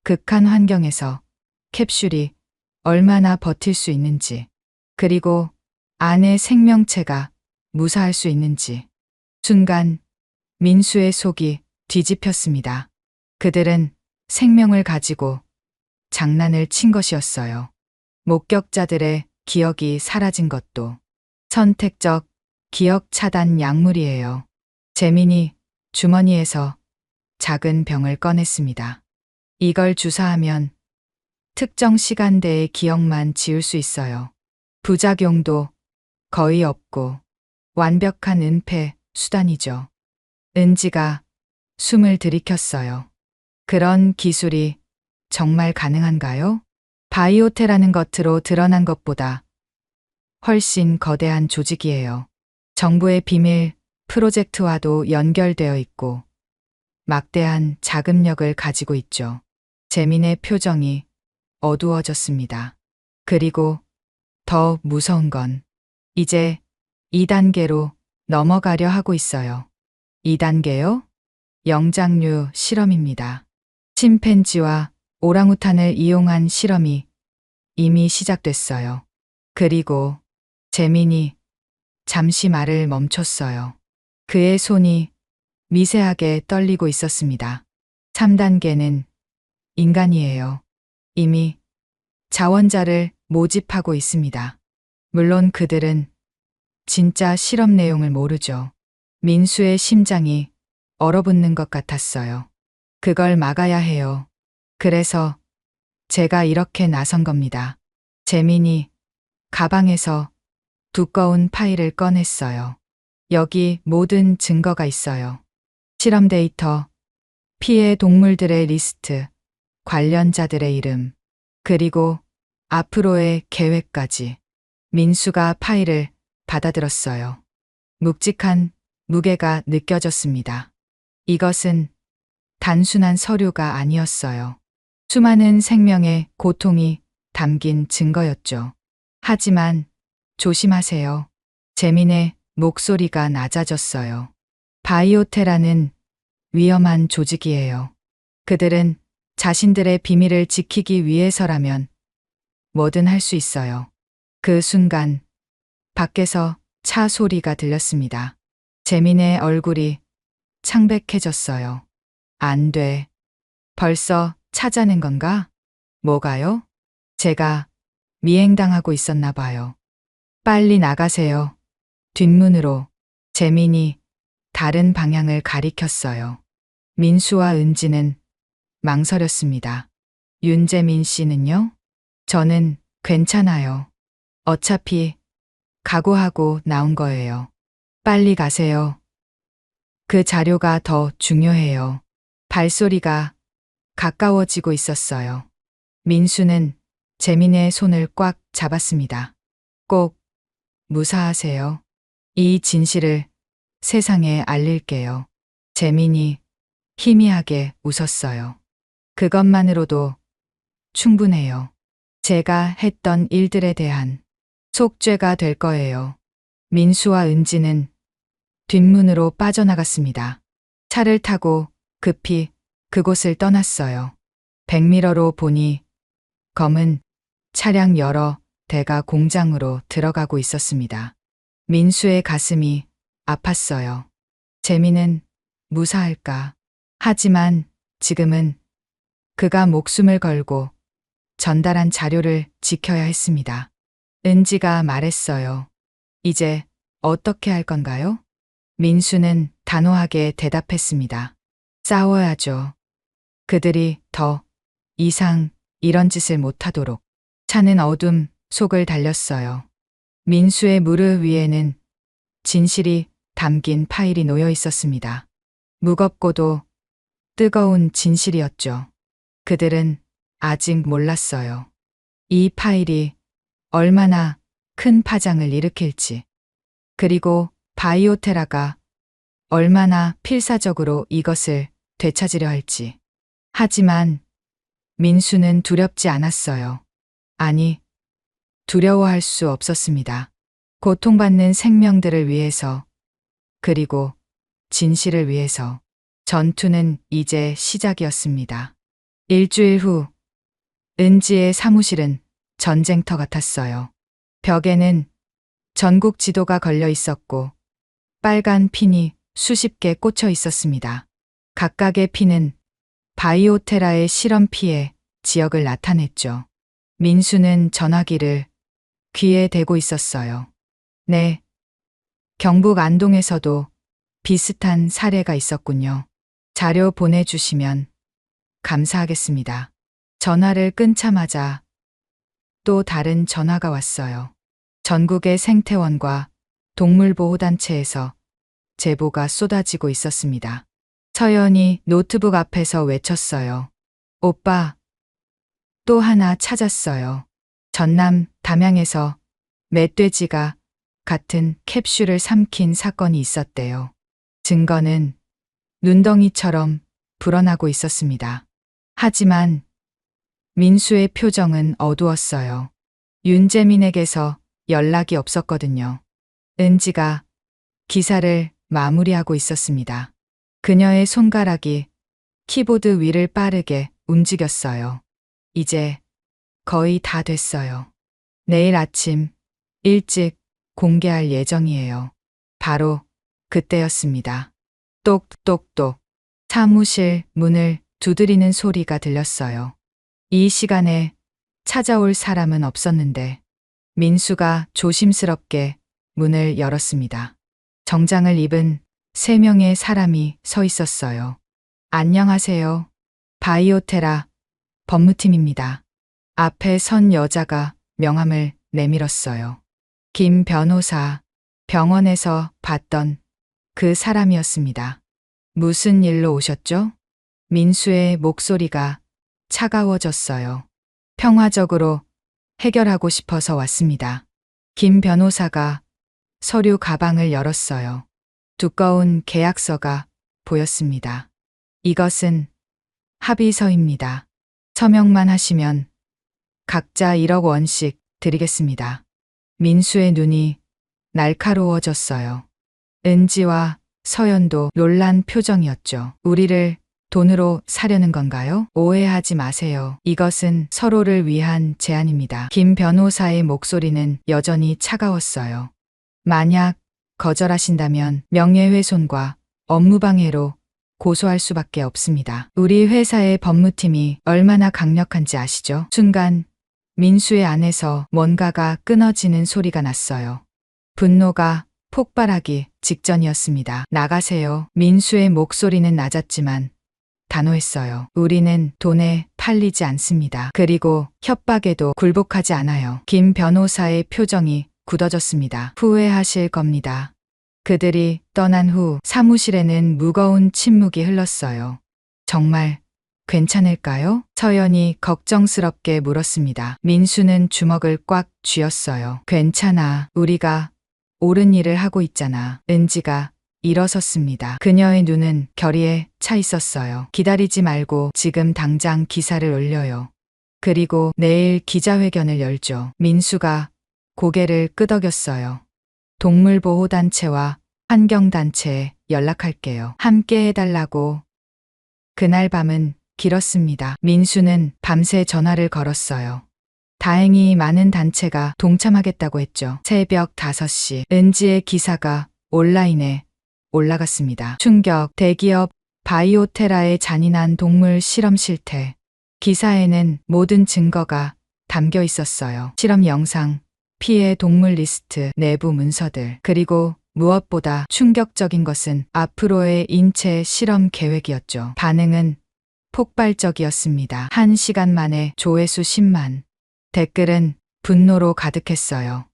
극한 환경에서 캡슐이 얼마나 버틸 수 있는지, 그리고 안의 생명체가 무사할 수 있는지. 순간 민수의 속이 뒤집혔습니다. 그들은 생명을 가지고 장난을 친 것이었어요. 목격자들의 기억이 사라진 것도 선택적 기억 차단 약물이에요. 재민이 주머니에서 작은 병을 꺼냈습니다. 이걸 주사하면 특정 시간대의 기억만 지울 수 있어요. 부작용도 거의 없고 완벽한 은폐 수단이죠. 은지가 숨을 들이켰어요. 그런 기술이 정말 가능한가요? 바이오테라는 겉으로 드러난 것보다 훨씬 거대한 조직이에요. 정부의 비밀 프로젝트와도 연결되어 있고 막대한 자금력을 가지고 있죠. 재민의 표정이 어두워졌습니다. 그리고 더 무서운 건 이제 2단계로 넘어가려 하고 있어요. 2단계요? 영장류 실험입니다. 침팬지와 오랑우탄을 이용한 실험이 이미 시작됐어요. 그리고 재민이 잠시 말을 멈췄어요. 그의 손이 미세하게 떨리고 있었습니다. 3단계는 인간이에요. 이미 자원자를 모집하고 있습니다. 물론 그들은 진짜 실험 내용을 모르죠. 민수의 심장이 얼어붙는 것 같았어요. 그걸 막아야 해요. 그래서 제가 이렇게 나선 겁니다. 재민이 가방에서 두꺼운 파일을 꺼냈어요. 여기 모든 증거가 있어요. 실험 데이터, 피해 동물들의 리스트, 관련자들의 이름, 그리고 앞으로의 계획까지. 민수가 파일을 받아들었어요. 묵직한 무게가 느껴졌습니다. 이것은 단순한 서류가 아니었어요. 수많은 생명의 고통이 담긴 증거였죠. 하지만 조심하세요. 재민의 목소리가 낮아졌어요. 바이오테라는 위험한 조직이에요. 그들은 자신들의 비밀을 지키기 위해서라면 뭐든 할 수 있어요. 그 순간 밖에서 차 소리가 들렸습니다. 재민의 얼굴이 창백해졌어요. 안 돼. 벌써 찾아낸 건가? 뭐가요? 제가 미행당하고 있었나 봐요. 빨리 나가세요. 뒷문으로. 재민이 다른 방향을 가리켰어요. 민수와 은지는 망설였습니다. 윤재민 씨는요? 저는 괜찮아요. 어차피 각오하고 나온 거예요. 빨리 가세요. 그 자료가 더 중요해요. 발소리가 가까워지고 있었어요. 민수는 재민의 손을 꽉 잡았습니다. 꼭 무사하세요. 이 진실을 세상에 알릴게요. 재민이 희미하게 웃었어요. 그것만으로도 충분해요. 제가 했던 일들에 대한 속죄가 될 거예요. 민수와 은지는 뒷문으로 빠져나갔습니다. 차를 타고 급히 그곳을 떠났어요. 백미러로 보니 검은 차량 여러 대가 공장으로 들어가고 있었습니다. 민수의 가슴이 아팠어요. 재민은 무사할까? 하지만 지금은 그가 목숨을 걸고 전달한 자료를 지켜야 했습니다. 은지가 말했어요. 이제 어떻게 할 건가요? 민수는 단호하게 대답했습니다. 싸워야죠. 그들이 더 이상 이런 짓을 못하도록. 차는 어둠 속을 달렸어요. 민수의 무릎 위에는 진실이 담긴 파일이 놓여 있었습니다. 무겁고도 뜨거운 진실이었죠. 그들은 아직 몰랐어요. 이 파일이 얼마나 큰 파장을 일으킬지, 그리고 바이오테라가 얼마나 필사적으로 이것을 되찾으려 할지. 하지만 민수는 두렵지 않았어요. 아니, 두려워할 수 없었습니다. 고통받는 생명들을 위해서, 그리고 진실을 위해서. 전투는 이제 시작이었습니다. 일주일 후, 은지의 사무실은 전쟁터 같았어요. 벽에는 전국 지도가 걸려 있었고, 빨간 핀이 수십 개 꽂혀 있었습니다. 각각의 핀은 바이오테라의 실험 피해 지역을 나타냈죠. 민수는 전화기를 귀에 대고 있었어요. 네. 경북 안동에서도 비슷한 사례가 있었군요. 자료 보내주시면 감사하겠습니다. 전화를 끊자마자 또 다른 전화가 왔어요. 전국의 생태원과 동물보호단체에서 제보가 쏟아지고 있었습니다. 서연이 노트북 앞에서 외쳤어요. 오빠, 또 하나 찾았어요. 전남 담양에서 멧돼지가 같은 캡슐을 삼킨 사건이 있었대요. 증거는 눈덩이처럼 불어나고 있었습니다. 하지만 민수의 표정은 어두웠어요. 윤재민에게서 연락이 없었거든요. 은지가 기사를 마무리하고 있었습니다. 그녀의 손가락이 키보드 위를 빠르게 움직였어요. 이제 거의 다 됐어요. 내일 아침 일찍 공개할 예정이에요. 바로 그때였습니다. 똑똑똑. 사무실 문을 두드리는 소리가 들렸어요. 이 시간에 찾아올 사람은 없었는데 민수가 조심스럽게 문을 열었습니다. 정장을 입은 3명의 사람이 서 있었어요. 안녕하세요. 바이오테라 법무팀입니다. 앞에 선 여자가 명함을 내밀었어요. 김 변호사, 병원에서 봤던 그 사람이었습니다. 무슨 일로 오셨죠? 민수의 목소리가 차가워졌어요. 평화적으로 해결하고 싶어서 왔습니다. 김 변호사가 서류 가방을 열었어요. 두꺼운 계약서가 보였습니다. 이것은 합의서입니다. 서명만 하시면 각자 1억 원씩 드리겠습니다. 민수의 눈이 날카로워졌어요. 은지와 서연도 놀란 표정이었죠. 우리를 돈으로 사려는 건가요? 오해하지 마세요. 이것은 서로를 위한 제안입니다. 김 변호사의 목소리는 여전히 차가웠어요. 만약 거절하신다면 명예훼손과 업무방해로 고소할 수밖에 없습니다. 우리 회사의 법무팀이 얼마나 강력한지 아시죠? 순간 민수의 안에서 뭔가가 끊어지는 소리가 났어요. 분노가 폭발하기 직전이었습니다. 나가세요. 민수의 목소리는 낮았지만 단호했어요. 우리는 돈에 팔리지 않습니다. 그리고 협박에도 굴복하지 않아요. 김 변호사의 표정이 굳어졌습니다. 후회하실 겁니다. 그들이 떠난 후 사무실에는 무거운 침묵이 흘렀어요. 정말 괜찮을까요? 서연이 걱정스럽게 물었습니다. 민수는 주먹을 꽉 쥐었어요. 괜찮아. 우리가 옳은 일을 하고 있잖아. 은지가 일어섰습니다. 그녀의 눈은 결의에 차 있었어요. 기다리지 말고 지금 당장 기사를 올려요. 그리고 내일 기자회견을 열죠. 민수가 고개를 끄덕였어요. 동물보호단체와 환경단체에 연락할게요. 함께 해달라고. 그날 밤은 길었습니다. 민수는 밤새 전화를 걸었어요. 다행히 많은 단체가 동참하겠다고 했죠. 새벽 5시 은지의 기사가 온라인에 올라갔습니다. 충격, 대기업 바이오테라의 잔인한 동물 실험 실태. 기사에는 모든 증거가 담겨 있었어요. 실험 영상, 피해 동물 리스트, 내부 문서들, 그리고 무엇보다 충격적인 것은 앞으로의 인체 실험 계획이었죠. 반응은 폭발적이었습니다. 1시간 만에 조회수 10만. 댓글은 분노로 가득했어요.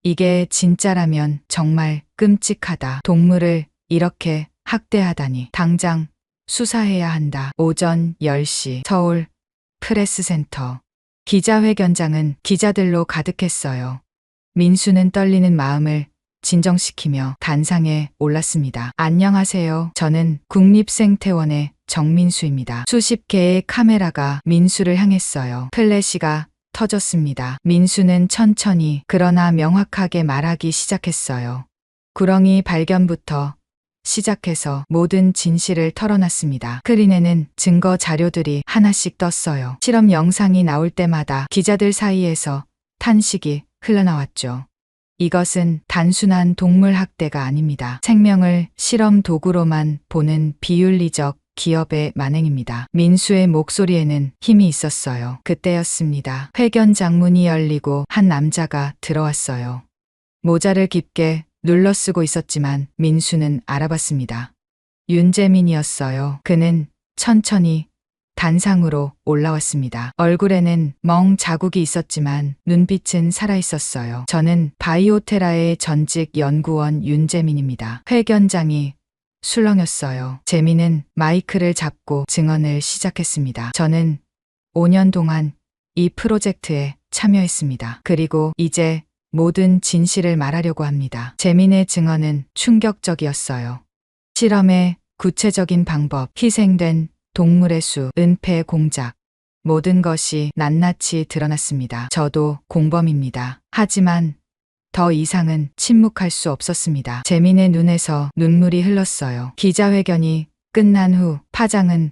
이게 진짜라면 정말 끔찍하다. 동물을 이렇게 학대하다니. 당장 수사해야 한다. 오전 10시 서울 프레스센터. 기자회견장은 기자들로 가득했어요. 민수는 떨리는 마음을 진정시키며 단상에 올랐습니다. 안녕하세요. 저는 국립생태원의 정민수입니다. 수십 개의 카메라가 민수를 향했어요. 플래시가 터졌습니다. 민수는 천천히 그러나 명확하게 말하기 시작했어요. 구렁이 발견부터 시작해서 모든 진실을 털어놨습니다. 스크린에는 증거 자료들이 하나씩 떴어요. 실험 영상이 나올 때마다 기자들 사이에서 탄식이 흘러나왔죠. 이것은 단순한 동물 학대가 아닙니다. 생명을 실험 도구로만 보는 비윤리적 기업의 만행입니다. 민수의 목소리에는 힘이 있었어요. 그때였습니다. 회견장 문이 열리고 한 남자가 들어왔어요. 모자를 깊게 눌러쓰고 있었지만 민수는 알아봤습니다. 윤재민이었어요. 그는 천천히 단상으로 올라왔습니다. 얼굴에는 멍 자국이 있었지만 눈빛은 살아있었어요. 저는 바이오테라의 전직 연구원 윤재민입니다. 회견장이 술렁였어요. 재민은 마이크를 잡고 증언을 시작했습니다. 저는 5년 동안 이 프로젝트에 참여했습니다. 그리고 이제 모든 진실을 말하려고 합니다. 재민의 증언은 충격적이었어요. 실험의 구체적인 방법, 희생된 동물의 수, 은폐 공작, 모든 것이 낱낱이 드러났습니다. 저도 공범입니다. 하지만 더 이상은 침묵할 수 없었습니다. 재민의 눈에서 눈물이 흘렀어요. 기자회견이 끝난 후 파장은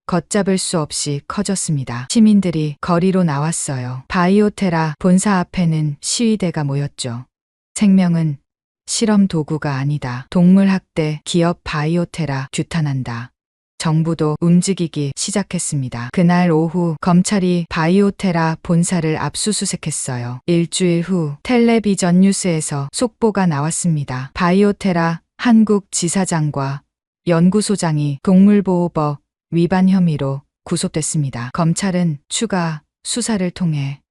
걷잡을 수 없이 커졌습니다. 시민들이 거리로 나왔어요. 바이오테라 본사 앞에는 시위대가 모였죠. 생명은 실험 도구가 아니다. 동물 학대 기업 바이오테라 규탄한다. 정부도 움직이기 시작했습니다. 그날 오후 검찰이 바이오테라 본사를 압수수색했어요. 일주일 후 텔레비전 뉴스에서 속보가 나왔습니다. 바이오테라 한국 지사장과 연구소장이 동물보호법 위반 혐의로 구속됐습니다. 검찰은 추가 수사를 통해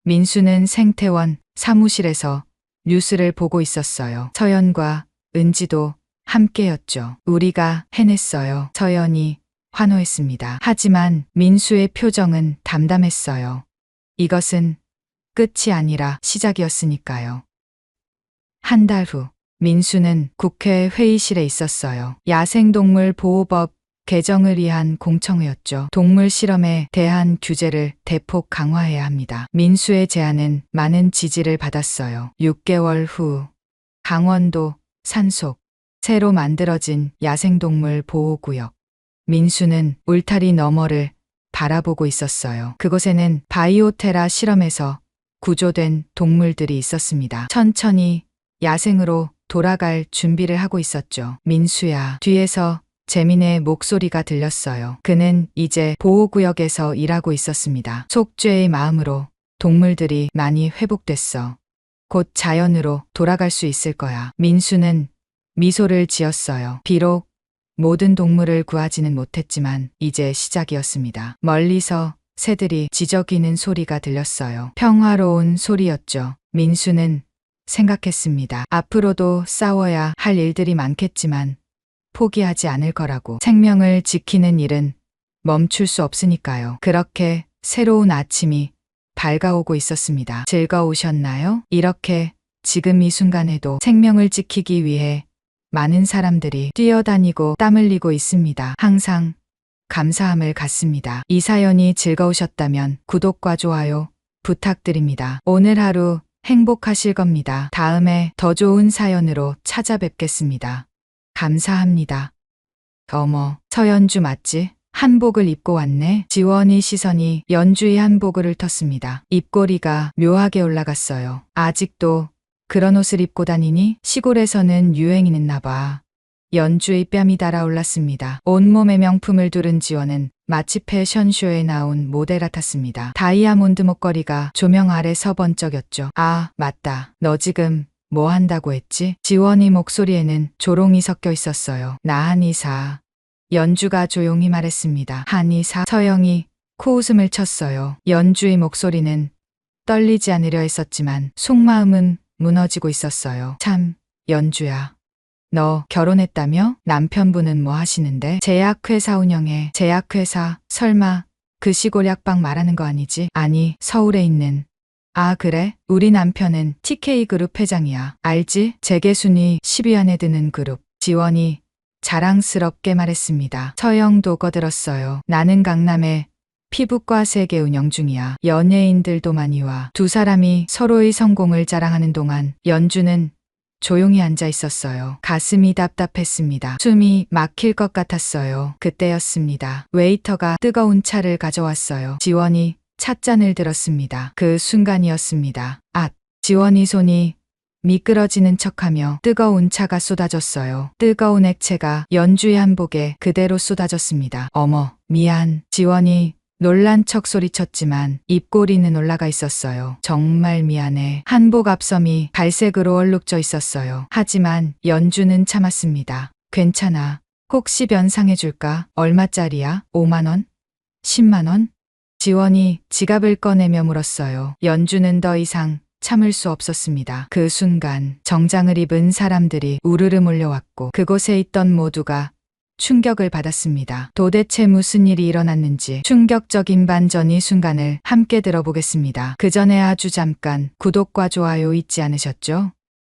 민수는 생태원 사무실에서 뉴스를 보고 있었어요. 서연과 은지도 함께였죠. 우리가 해냈어요. 서연이 환호했습니다. 하지만 민수의 표정은 담담했어요. 이것은 끝이 아니라 시작이었으니까요. 한 달 후 민수는 국회 회의실에 있었어요. 야생동물 보호법 개정을 위한 공청회였죠. 동물 실험에 대한 규제를 대폭 강화해야 합니다. 민수의 제안은 많은 지지를 받았어요. 6개월 후 강원도 산속 새로 만들어진 야생동물 보호구역. 민수는 울타리 너머를 바라보고 있었어요. 그곳에는 바이오테라 실험에서 구조된 동물들이 있었습니다. 천천히 야생으로 돌아갈 준비를 하고 있었죠. 민수야. 뒤에서 재민의 목소리가 들렸어요. 그는 이제 보호구역에서 일하고 있었습니다. 속죄의 마음으로 동물들이 많이 회복됐어. 곧 자연으로 돌아갈 수 있을 거야. 민수는 미소를 지었어요. 비록 모든 동물을 구하지는 못했지만 이제 시작이었습니다. 멀리서 새들이 지저귀는 소리가 들렸어요. 평화로운 소리였죠. 민수는 생각했습니다. 앞으로도 싸워야 할 일들이 많겠지만 포기하지 않을 거라고. 생명을 지키는 일은 멈출 수 없으니까요. 그렇게 새로운 아침이 밝아오고 있었습니다. 즐거우셨나요? 이렇게 지금 이 순간에도 생명을 지키기 위해 많은 사람들이 뛰어다니고 땀 흘리고 있습니다. 항상 감사함을 갖습니다. 이 사연이 즐거우셨다면 구독과 좋아요 부탁드립니다. 오늘 하루 행복하실 겁니다. 다음에 더 좋은 사연으로 찾아뵙겠습니다. 감사합니다. 어머, 서연주 맞지? 한복을 입고 왔네. 지원이 시선이 연주의 한복을 훑었습니다. 입꼬리가 묘하게 올라갔어요. 아직도 그런 옷을 입고 다니니? 시골에서는 유행이랬나 봐. 연주의 뺨이 달아올랐습니다. 온몸에 명품을 두른 지원은 마치 패션쇼에 나온 모델 같았습니다. 다이아몬드 목걸이가 조명 아래서 번쩍였죠. 아, 맞다. 너 지금 뭐 한다고 했지? 지원이 목소리에는 조롱이 섞여 있었어요. 나 한의사. 연주가 조용히 말했습니다. 한의사. 서영이 코웃음을 쳤어요. 연주의 목소리는 떨리지 않으려 했었지만 속마음은 무너지고 있었어요. 참, 연주야. 너 결혼했다며? 남편분은 뭐 하시는데? 제약회사 운영해. 제약회사? 설마 그 시골 약방 말하는 거 아니지? 아니, 서울에 있는. 아, 그래? 우리 남편은 TK그룹 회장이야. 알지? 재계순위 10위 안에 드는 그룹. 지원이 자랑스럽게 말했습니다. 서영도 거들었어요. 나는 강남에 피부과 세계 운영 중이야. 연예인들도 많이 와. 두 사람이 서로의 성공을 자랑하는 동안 연주는 조용히 앉아 있었어요. 가슴이 답답했습니다. 숨이 막힐 것 같았어요. 그때였습니다. 웨이터가 뜨거운 차를 가져왔어요. 지원이 찻잔을 들었습니다. 그 순간이었습니다. 앗! 지원이 손이 미끄러지는 척하며 뜨거운 차가 쏟아졌어요. 뜨거운 액체가 연주의 한복에 그대로 쏟아졌습니다. 어머, 미안. 지원이 놀란 척 소리쳤지만 입꼬리는 올라가 있었어요. 정말 미안해. 한복 앞섬이 갈색으로 얼룩져 있었어요. 하지만 연주는 참았습니다. 괜찮아. 혹시 변상해줄까? 얼마짜리야? 5만 원? 10만 원? 지원이 지갑을 꺼내며 물었어요. 연주는 더 이상 참을 수 없었습니다. 그 순간 정장을 입은 사람들이 우르르 몰려왔고 그곳에 있던 모두가 충격을 받았습니다. 도대체 무슨 일이 일어났는지 충격적인 반전의 순간을 함께 들어보겠습니다. 그 전에 아주 잠깐 구독과 좋아요 잊지 않으셨죠?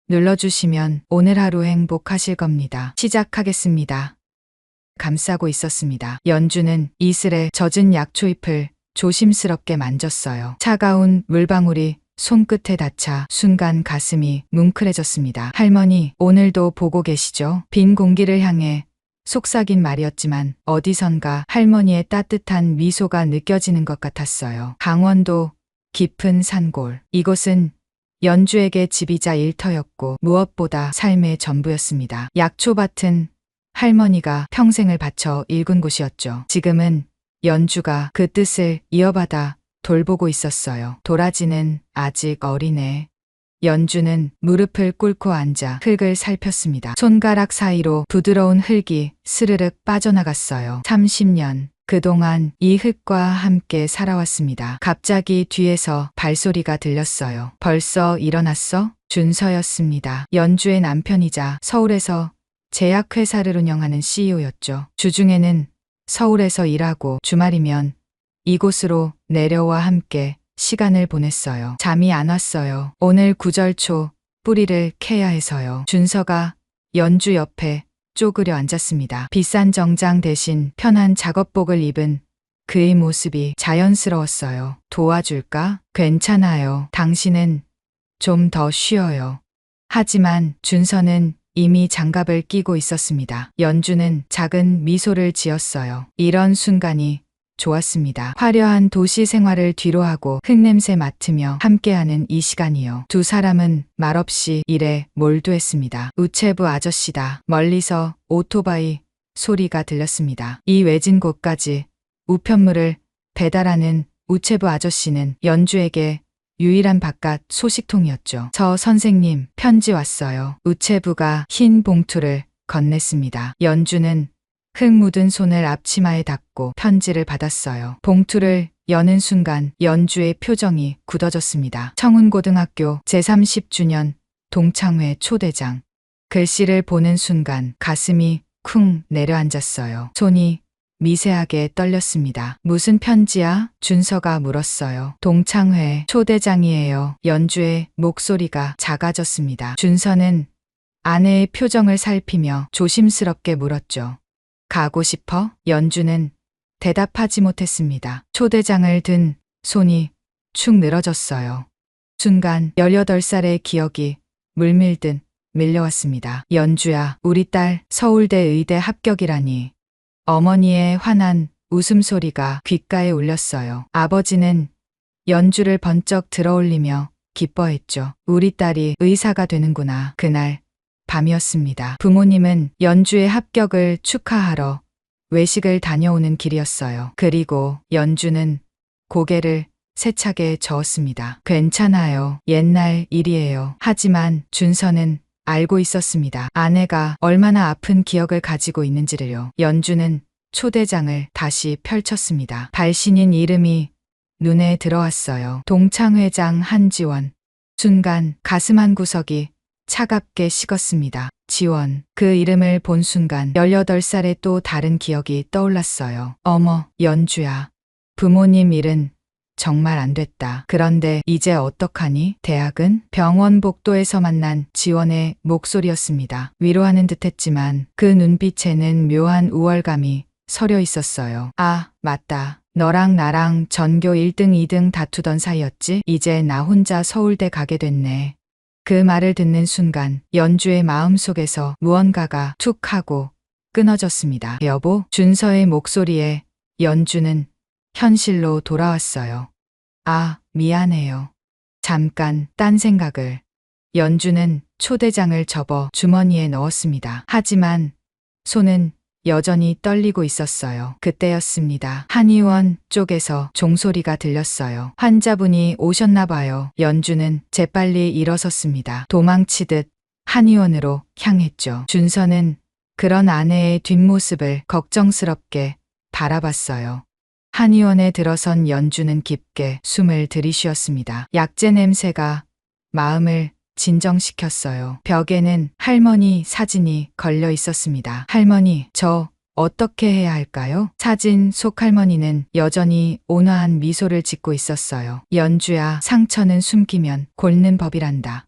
눌러주시면 오늘 하루 행복하실 겁니다. 시작하겠습니다. 감싸고 있었습니다. 연주는 이슬에 젖은 약초잎을 조심스럽게 만졌어요. 차가운 물방울이 손끝에 닿자 순간 가슴이 뭉클해졌습니다. 할머니, 오늘도 보고 계시죠? 빈 공기를 향해 속삭인 말이었지만 어디선가 할머니의 따뜻한 미소가 느껴지는 것 같았어요. 강원도 깊은 산골. 이곳은 연주에게 집이자 일터였고 무엇보다 삶의 전부였습니다. 약초밭은 할머니가 평생을 바쳐 일군 곳이었죠. 지금은 연주가 그 뜻을 이어받아 돌보고 있었어요. 도라지는 아직 어리네. 연주는 무릎을 꿇고 앉아 흙을 살폈습니다. 손가락 사이로 부드러운 흙이 스르륵 빠져나갔어요. 30년. 그동안 이 흙과 함께 살아왔습니다. 갑자기 뒤에서 발소리가 들렸어요. 벌써 일어났어? 준서였습니다. 연주의 남편이자 서울에서 제약회사를 운영하는 CEO였죠. 주중에는 서울에서 일하고 주말이면 이곳으로 내려와 함께 시간을 보냈어요. 잠이 안 왔어요. 오늘 구절 초 뿌리를 캐야 해서요. 준서가 연주 옆에 쪼그려 앉았습니다. 비싼 정장 대신 편한 작업복을 입은 그의 모습이 자연스러웠어요. 도와줄까? 괜찮아요. 당신은 좀 더 쉬어요. 하지만 준서는 이미 장갑을 끼고 있었습니다. 연주는 작은 미소를 지었어요. 이런 순간이 좋았습니다. 화려한 도시 생활을 뒤로하고 흙냄새 맡으며 함께하는 이 시간이요. 두 사람은 말없이 일에 몰두했습니다. 우체부 아저씨다. 멀리서 오토바이 소리가 들렸습니다. 이 외진 곳까지 우편물을 배달하는 우체부 아저씨는 연주에게 유일한 바깥 소식통이었죠. 저 선생님, 편지 왔어요. 우체부가 흰 봉투를 건넸습니다. 연주는 흙 묻은 손을 앞치마에 닿고 편지를 받았어요. 봉투를 여는 순간 연주의 표정이 굳어졌습니다. 청운고등학교 제30주년 동창회 초대장. 글씨를 보는 순간 가슴이 쿵 내려앉았어요. 손이 미세하게 떨렸습니다. 무슨 편지야? 준서가 물었어요. 동창회 초대장이에요. 연주의 목소리가 작아졌습니다. 준서는 아내의 표정을 살피며 조심스럽게 물었죠. 가고 싶어? 연주는 대답하지 못했습니다. 초대장을 든 손이 축 늘어졌어요. 순간 18살의 기억이 물밀듯 밀려왔습니다. 연주야, 우리 딸 서울대 의대 합격이라니. 어머니의 환한 웃음소리가 귓가에 울렸어요. 아버지는 연주를 번쩍 들어올리며 기뻐했죠. 우리 딸이 의사가 되는구나. 그날 밤이었습니다. 부모님은 연주의 합격을 축하하러 외식을 다녀오는 길이었어요. 그리고 연주는 고개를 세차게 저었습니다. 괜찮아요. 옛날 일이에요. 하지만 준서는 알고 있었습니다. 아내가 얼마나 아픈 기억을 가지고 있는지를요. 연주는 초대장을 다시 펼쳤습니다. 발신인 이름이 눈에 들어왔어요. 동창회장 한지원. 순간 가슴 한 구석이 차갑게 식었습니다. 지원. 그 이름을 본 순간 18살의 또 다른 기억이 떠올랐어요. 어머, 연주야. 부모님 일은 정말 안 됐다. 그런데 이제 어떡하니? 대학은? 병원 복도에서 만난 지원의 목소리였습니다. 위로하는 듯했지만 그 눈빛에는 묘한 우월감이 서려 있었어요. 아, 맞다. 너랑 나랑 전교 1등, 2등 다투던 사이였지? 이제 나 혼자 서울대 가게 됐네. 그 말을 듣는 순간 연주의 마음속에서 무언가가 툭 하고 끊어졌습니다. 여보? 준서의 목소리에 연주는 현실로 돌아왔어요. 아, 미안해요. 잠깐 딴 생각을. 연주는 초대장을 접어 주머니에 넣었습니다. 하지만 손은 여전히 떨리고 있었어요. 그때였습니다. 한의원 쪽에서 종소리가 들렸어요. 환자분이 오셨나 봐요. 연주는 재빨리 일어섰습니다. 도망치듯 한의원으로 향했죠. 준서는 그런 아내의 뒷모습을 걱정스럽게 바라봤어요. 한의원에 들어선 연주는 깊게 숨을 들이쉬었습니다. 약재 냄새가 마음을 진정시켰어요. 벽에는 할머니 사진이 걸려 있었습니다. 할머니, 저 어떻게 해야 할까요? 사진 속 할머니는 여전히 온화한 미소를 짓고 있었어요. 연주야, 상처는 숨기면 곪는 법이란다.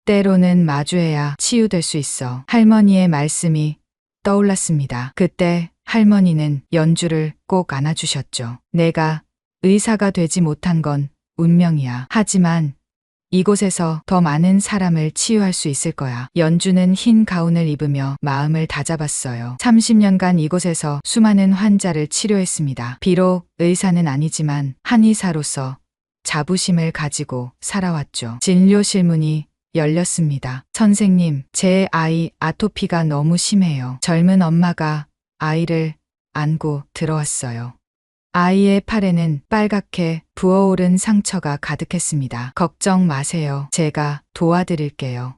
때로는 마주해야 치유될 수 있어. 할머니의 말씀이 떠올랐습니다. 그때 할머니는 연주를 꼭 안아주셨죠. 내가 의사가 되지 못한 건 운명이야. 하지만 이곳에서 더 많은 사람을 치유할 수 있을 거야. 연주는 흰 가운을 입으며 마음을 다잡았어요. 30년간 이곳에서 수많은 환자를 치료했습니다. 비록 의사는 아니지만 한의사로서 자부심을 가지고 살아왔죠. 진료실 문이 열렸습니다. 선생님, 제 아이 아토피가 너무 심해요. 젊은 엄마가 아이를 안고 들어왔어요. 아이의 팔에는 빨갛게 부어오른 상처가 가득했습니다. 걱정 마세요. 제가 도와드릴게요.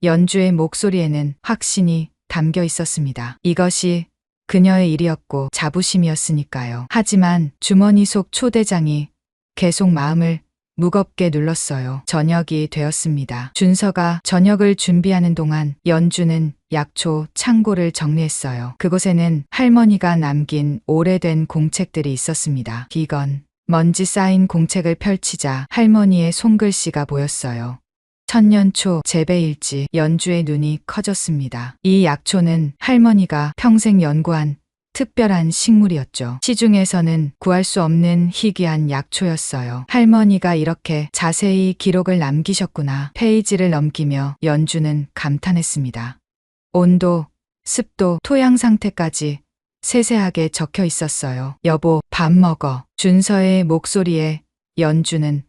연주의 목소리에는 확신이 담겨 있었습니다. 이것이 그녀의 일이었고 자부심이었으니까요. 하지만 주머니 속 초대장이 계속 마음을 무겁게 눌렀어요. 저녁이 되었습니다. 준서가 저녁을 준비하는 동안 연주는 약초 창고를 정리했어요. 그곳에는 할머니가 남긴 오래된 공책들이 있었습니다. 비건. 먼지 쌓인 공책을 펼치자 할머니의 손글씨가 보였어요. 천년초 재배일지. 연주의 눈이 커졌습니다. 이 약초는 할머니가 평생 연구한 특별한 식물이었죠. 시중에서는 구할 수 없는 희귀한 약초였어요. 할머니가 이렇게 자세히 기록을 남기셨구나. 페이지를 넘기며 연주는 감탄했습니다. 온도, 습도, 토양 상태까지 세세하게 적혀 있었어요. 여보, 밥 먹어. 준서의 목소리에 연주는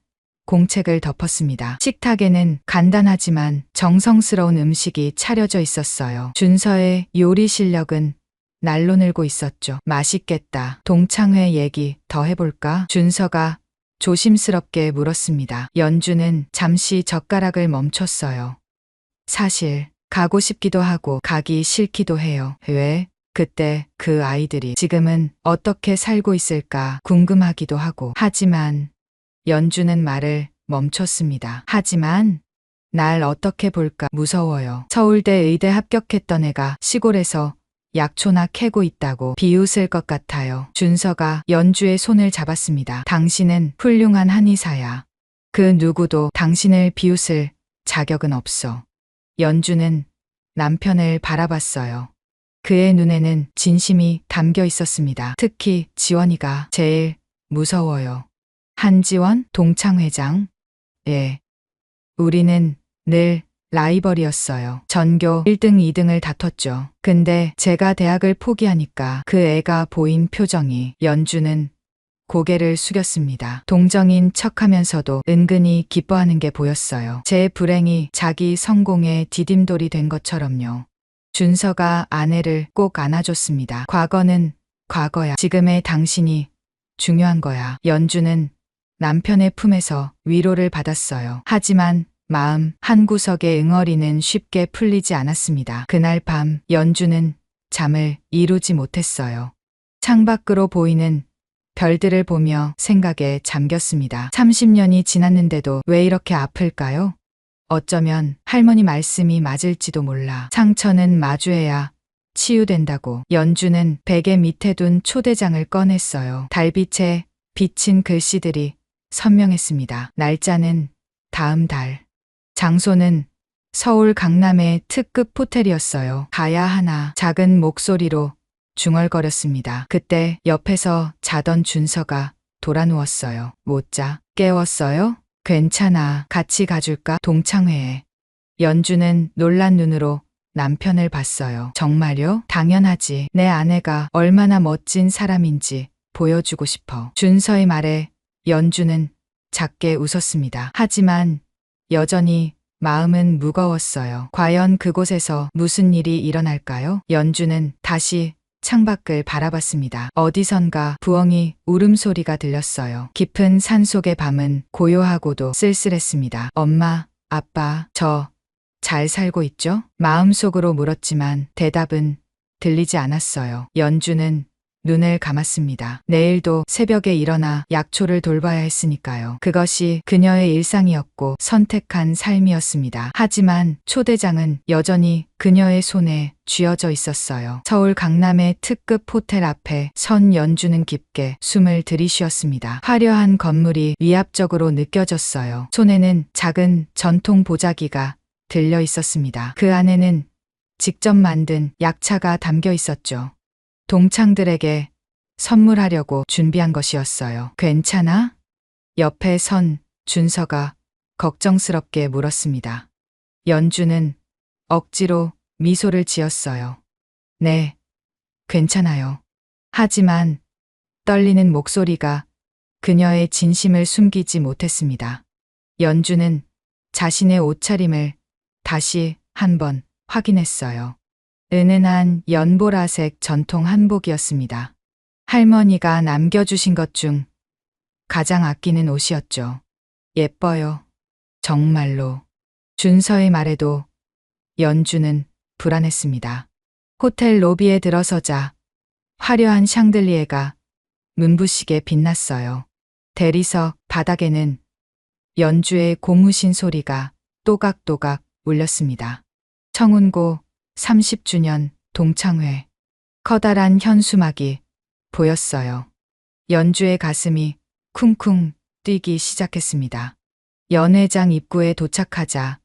공책을 덮었습니다. 식탁에는 간단하지만 정성스러운 음식이 차려져 있었어요. 준서의 요리 실력은 날로 늘고 있었죠. 맛있겠다. 동창회 얘기 더 해볼까? 준서가 조심스럽게 물었습니다. 연주는 잠시 젓가락을 멈췄어요. 사실 가고 싶기도 하고 가기 싫기도 해요. 왜? 그때 그 아이들이 지금은 어떻게 살고 있을까 궁금하기도 하고. 하지만 연주는 말을 멈췄습니다. 하지만 날 어떻게 볼까 무서워요. 서울대 의대 합격했던 애가 시골에서 약초나 캐고 있다고 비웃을 것 같아요. 준서가 연주의 손을 잡았습니다. 당신은 훌륭한 한의사야. 그 누구도 당신을 비웃을 자격은 없어. 연주는 남편을 바라봤어요. 그의 눈에는 진심이 담겨 있었습니다. 특히 지원이가 제일 무서워요. 한지원? 동창회장? 예. 우리는 늘 라이벌이었어요. 전교 1등, 2등을 다퉜죠. 근데 제가 대학을 포기하니까 그 애가 보인 표정이. 연주는 고개를 숙였습니다. 동정인 척하면서도 은근히 기뻐하는 게 보였어요. 제 불행이 자기 성공의 디딤돌이 된 것처럼요. 준서가 아내를 꼭 안아줬습니다. 과거는 과거야. 지금의 당신이 중요한 거야. 연주는 남편의 품에서 위로를 받았어요. 하지만 마음 한구석의 응어리는 쉽게 풀리지 않았습니다. 그날 밤 연주는 잠을 이루지 못했어요. 창밖으로 보이는 별들을 보며 생각에 잠겼습니다. 30년이 지났는데도 왜 이렇게 아플까요? 어쩌면 할머니 말씀이 맞을지도 몰라. 상처는 마주해야 치유된다고. 연주는 베개 밑에 둔 초대장을 꺼냈어요. 달빛에 비친 글씨들이 선명했습니다. 날짜는 다음 달. 장소는 서울 강남의 특급 호텔이었어요. 가야 하나. 작은 목소리로 중얼거렸습니다. 그때 옆에서 자던 준서가 돌아 누웠어요. 못 자. 깨웠어요? 괜찮아. 같이 가줄까? 동창회에. 연주는 놀란 눈으로 남편을 봤어요. 정말요? 당연하지. 내 아내가 얼마나 멋진 사람인지 보여주고 싶어. 준서의 말에 연주는 작게 웃었습니다. 하지만 여전히 마음은 무거웠어요. 과연 그곳에서 무슨 일이 일어날까요? 연주는 다시 창밖을 바라봤습니다. 어디선가 부엉이 울음소리가 들렸어요. 깊은 산속의 밤은 고요하고도 쓸쓸했습니다. 엄마, 아빠, 저 잘 살고 있죠? 마음속으로 물었지만 대답은 들리지 않았어요. 연주는 눈을 감았습니다. 내일도 새벽에 일어나 약초를 돌봐야 했으니까요. 그것이 그녀의 일상이었고 선택한 삶이었습니다. 하지만 초대장은 여전히 그녀의 손에 쥐어져 있었어요. 서울 강남의 특급 호텔 앞에 선 연주는 깊게 숨을 들이쉬었습니다. 화려한 건물이 위압적으로 느껴졌어요. 손에는 작은 전통 보자기가 들려 있었습니다. 그 안에는 직접 만든 약차가 담겨 있었죠. 동창들에게 선물하려고 준비한 것이었어요. 괜찮아? 옆에 선 준서가 걱정스럽게 물었습니다. 연주는 억지로 미소를 지었어요. 네, 괜찮아요. 하지만 떨리는 목소리가 그녀의 진심을 숨기지 못했습니다. 연주는 자신의 옷차림을 다시 한번 확인했어요. 은은한 연보라색 전통 한복이었습니다. 할머니가 남겨주신 것 중 가장 아끼는 옷이었죠. 예뻐요. 정말로. 준서의 말에도 연주는 불안했습니다. 호텔 로비에 들어서자 화려한 샹들리에가 눈부시게 빛났어요. 대리석 바닥에는 연주의 고무신 소리가 또각또각 울렸습니다. 청운고 30주년 동창회. 커다란 현수막이 보였어요. 연주의 가슴이 쿵쿵 뛰기 시작했습니다. 연회장 입구에 도착하자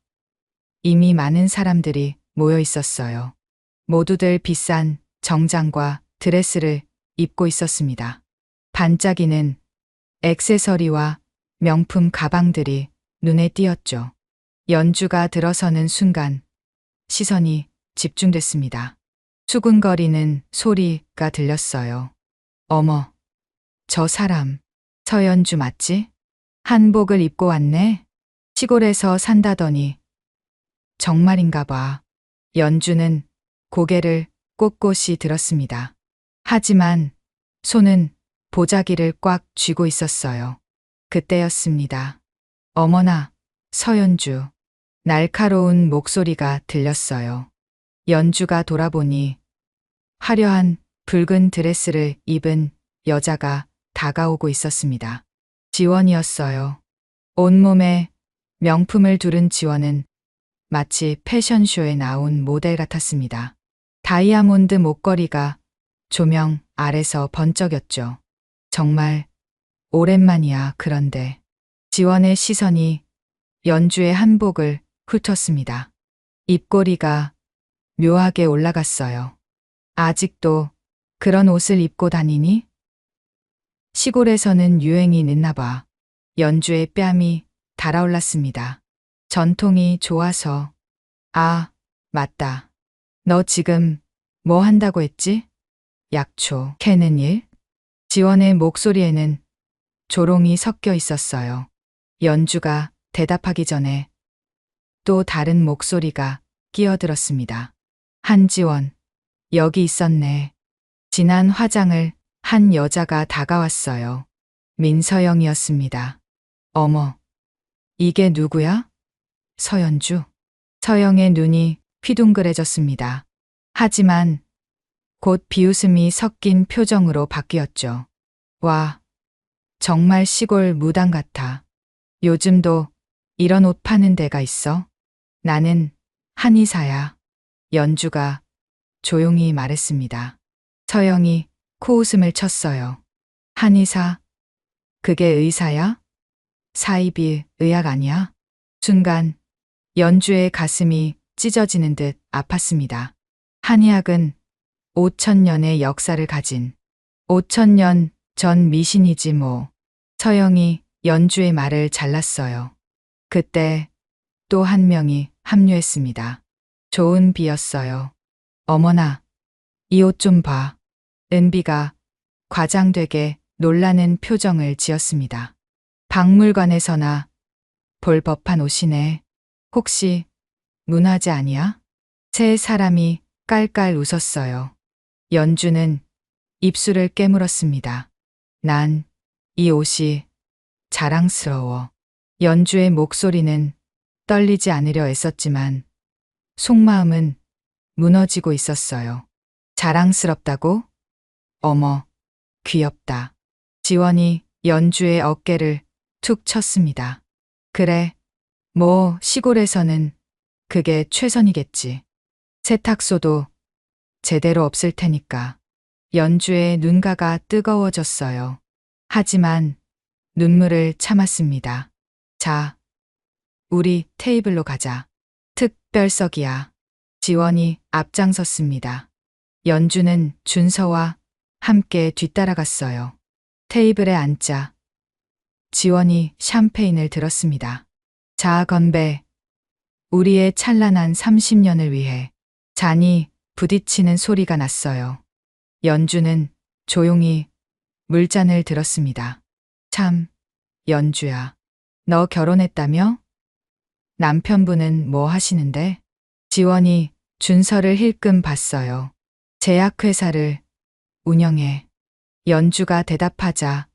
이미 많은 사람들이 모여 있었어요. 모두들 비싼 정장과 드레스를 입고 있었습니다. 반짝이는 액세서리와 명품 가방들이 눈에 띄었죠. 연주가 들어서는 순간 시선이 집중됐습니다. 수근거리는 소리가 들렸어요. 어머, 저 사람, 서연주 맞지? 한복을 입고 왔네? 시골에서 산다더니 정말인가 봐. 연주는 고개를 꼿꼿이 들었습니다. 하지만 손은 보자기를 꽉 쥐고 있었어요. 그때였습니다. 어머나, 서연주. 날카로운 목소리가 들렸어요. 연주가 돌아보니 화려한 붉은 드레스를 입은 여자가 다가오고 있었습니다. 지원이었어요. 온몸에 명품을 두른 지원은 마치 패션쇼에 나온 모델 같았습니다. 다이아몬드 목걸이가 조명 아래서 번쩍였죠. 정말 오랜만이야. 그런데 지원의 시선이 연주의 한복을 훑었습니다. 입꼬리가 묘하게 올라갔어요. 아직도 그런 옷을 입고 다니니? 시골에서는 유행이 늦나 봐. 연주의 뺨이 달아올랐습니다. 전통이 좋아서. 아, 맞다. 너 지금 뭐 한다고 했지? 약초 캐는 일? 지원의 목소리에는 조롱이 섞여 있었어요. 연주가 대답하기 전에 또 다른 목소리가 끼어들었습니다. 한지원, 여기 있었네. 진한 화장을 한 여자가 다가왔어요. 민서영이었습니다. 어머, 이게 누구야? 서연주. 서영의 눈이 휘둥그레졌습니다. 하지만 곧 비웃음이 섞인 표정으로 바뀌었죠. 와, 정말 시골 무당 같아. 요즘도 이런 옷 파는 데가 있어? 나는 한의사야. 연주가 조용히 말했습니다. 서영이 코웃음을 쳤어요. 한의사? 그게 의사야? 사이비 의학 아니야? 순간 연주의 가슴이 찢어지는 듯 아팠습니다. 한의학은 5,000년의 역사를 가진 5,000년 전 미신이지 뭐. 서영이 연주의 말을 잘랐어요. 그때 또 한 명이 합류했습니다. 좋은 비였어요. 어머나, 이 옷 좀 봐. 은비가 과장되게 놀라는 표정을 지었습니다. 박물관에서나 볼 법한 옷이네. 혹시 문화재 아니야? 세 사람이 깔깔 웃었어요. 연주는 입술을 깨물었습니다. 난 이 옷이 자랑스러워. 연주의 목소리는 떨리지 않으려 애썼지만 속마음은 무너지고 있었어요. 자랑스럽다고? 어머, 귀엽다. 지원이 연주의 어깨를 툭 쳤습니다. 그래, 뭐 시골에서는 그게 최선이겠지. 세탁소도 제대로 없을 테니까. 연주의 눈가가 뜨거워졌어요. 하지만 눈물을 참았습니다. 자, 우리 테이블로 가자. 특별석이야. 지원이 앞장섰습니다. 연주는 준서와 함께 뒤따라갔어요. 테이블에 앉자. 지원이 샴페인을 들었습니다. 자, 건배. 우리의 찬란한 30년을 위해. 잔이 부딪히는 소리가 났어요. 연주는 조용히 물잔을 들었습니다. 참, 연주야. 너 결혼했다며? 남편분은 뭐 하시는데? 지원이 준서를 힐끔 봤어요. 제약회사를 운영해. 연주가 대답하자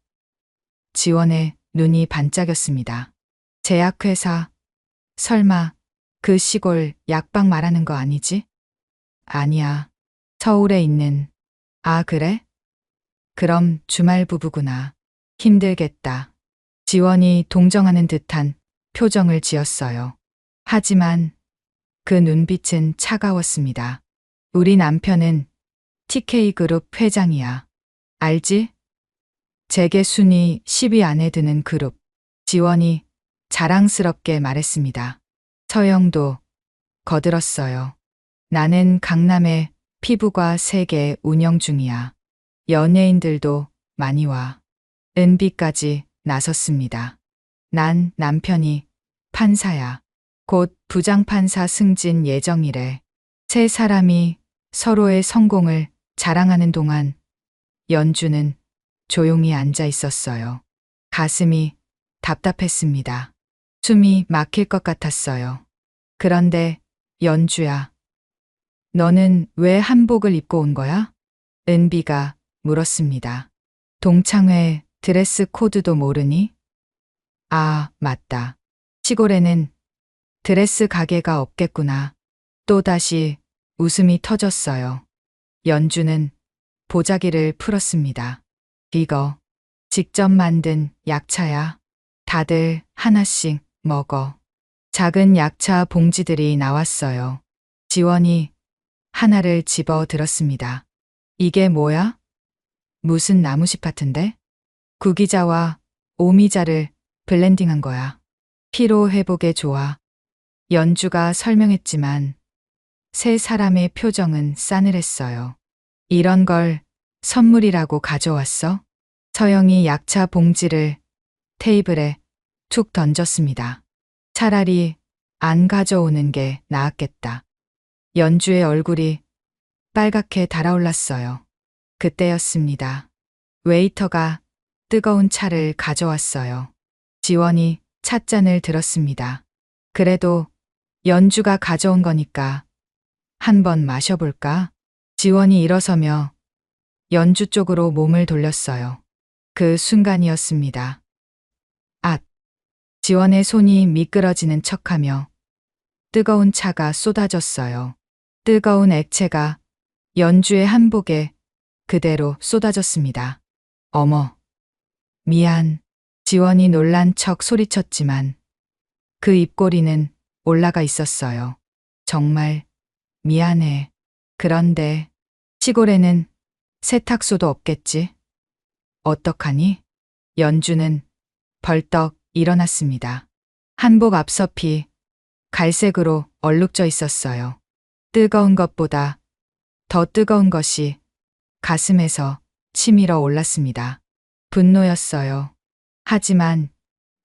지원의 눈이 반짝였습니다. 제약회사, 설마 그 시골 약방 말하는 거 아니지? 아니야. 서울에 있는. 아, 그래? 그럼 주말 부부구나. 힘들겠다. 지원이 동정하는 듯한 표정을 지었어요. 하지만 그 눈빛은 차가웠습니다. 우리 남편은 TK그룹 회장이야. 알지? 재계 순위 10위 안에 드는 그룹. 지원이 자랑스럽게 말했습니다. 서영도 거들었어요. 나는 강남의 피부과 세계 운영 중이야. 연예인들도 많이 와. 은비까지 나섰습니다. 난 남편이 판사야. 곧 부장판사 승진 예정이래. 세 사람이 서로의 성공을 자랑하는 동안 연주는 조용히 앉아 있었어요. 가슴이 답답했습니다. 숨이 막힐 것 같았어요. 그런데 연주야, 너는 왜 한복을 입고 온 거야? 은비가 물었습니다. 동창회 드레스 코드도 모르니? 아, 맞다. 시골에는 드레스 가게가 없겠구나. 또다시 웃음이 터졌어요. 연주는 보자기를 풀었습니다. 이거 직접 만든 약차야. 다들 하나씩 먹어. 작은 약차 봉지들이 나왔어요. 지원이 하나를 집어 들었습니다. 이게 뭐야? 무슨 나무십 같은데? 구기자와 오미자를 블렌딩한 거야. 피로 회복에 좋아. 연주가 설명했지만 세 사람의 표정은 싸늘했어요. 이런 걸 선물이라고 가져왔어? 서영이 약차 봉지를 테이블에 툭 던졌습니다. 차라리 안 가져오는 게 나았겠다. 연주의 얼굴이 빨갛게 달아올랐어요. 그때였습니다. 웨이터가 뜨거운 차를 가져왔어요. 지원이 찻잔을 들었습니다. 그래도 연주가 가져온 거니까 한번 마셔볼까? 지원이 일어서며 연주 쪽으로 몸을 돌렸어요. 그 순간이었습니다. 앗! 지원의 손이 미끄러지는 척하며 뜨거운 차가 쏟아졌어요. 뜨거운 액체가 연주의 한복에 그대로 쏟아졌습니다. 어머, 미안. 지원이 놀란 척 소리쳤지만 그 입꼬리는 올라가 있었어요. 정말 미안해. 그런데 시골에는 세탁소도 없겠지? 어떡하니? 연주는 벌떡 일어났습니다. 한복 앞섭이 갈색으로 얼룩져 있었어요. 뜨거운 것보다 더 뜨거운 것이 가슴에서 치밀어 올랐습니다. 분노였어요. 하지만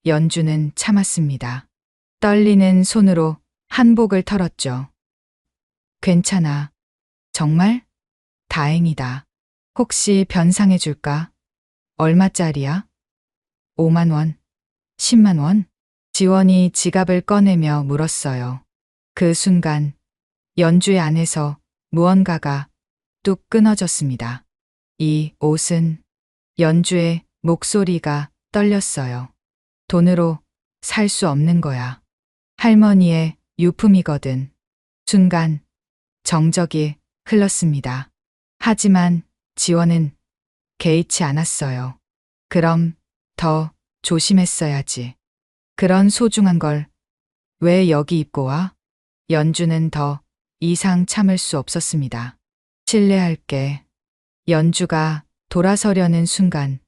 연주는 참았습니다. 떨리는 손으로 한복을 털었죠. 괜찮아. 정말? 다행이다. 혹시 변상해 줄까? 얼마짜리야? 5만 원? 10만 원? 지원이 지갑을 꺼내며 물었어요. 그 순간 연주의 안에서 무언가가 뚝 끊어졌습니다. 이 옷은 연주의 목소리가 떨렸어요. 돈으로 살 수 없는 거야. 할머니의 유품이거든. 순간 정적이 흘렀습니다. 하지만 지원은 개의치 않았어요. 그럼 더 조심했어야지. 그런 소중한 걸 왜 여기 입고 와? 연주는 더 이상 참을 수 없었습니다. 실례할게. 연주가 돌아서려는 순간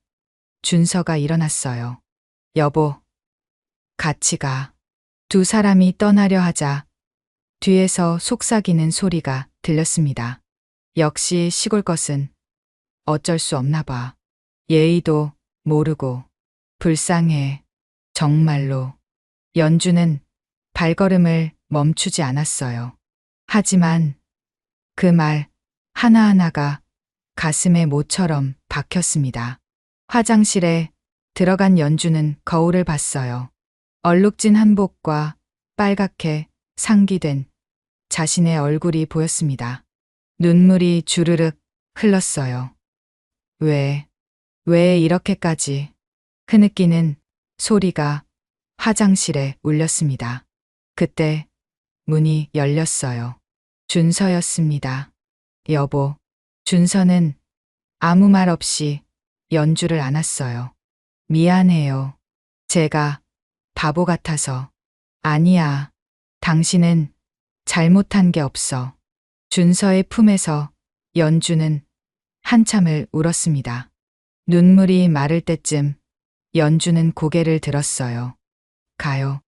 준서가 일어났어요. 여보, 같이 가. 두 사람이 떠나려 하자 뒤에서 속삭이는 소리가 들렸습니다. 역시 시골 것은 어쩔 수 없나 봐. 예의도 모르고 불쌍해. 정말로. 연주는 발걸음을 멈추지 않았어요. 하지만 그 말 하나하나가 가슴에 모처럼 박혔습니다. 화장실에 들어간 연주는 거울을 봤어요. 얼룩진 한복과 빨갛게 상기된 자신의 얼굴이 보였습니다. 눈물이 주르륵 흘렀어요. 왜 이렇게까지? 흐느끼는 소리가 화장실에 울렸습니다. 그때 문이 열렸어요. 준서였습니다. 여보. 준서는 아무 말 없이 연주를 안았어요. 미안해요. 제가 바보 같아서. 아니야. 당신은 잘못한 게 없어. 준서의 품에서 연주는 한참을 울었습니다. 눈물이 마를 때쯤 연주는 고개를 들었어요. 가요.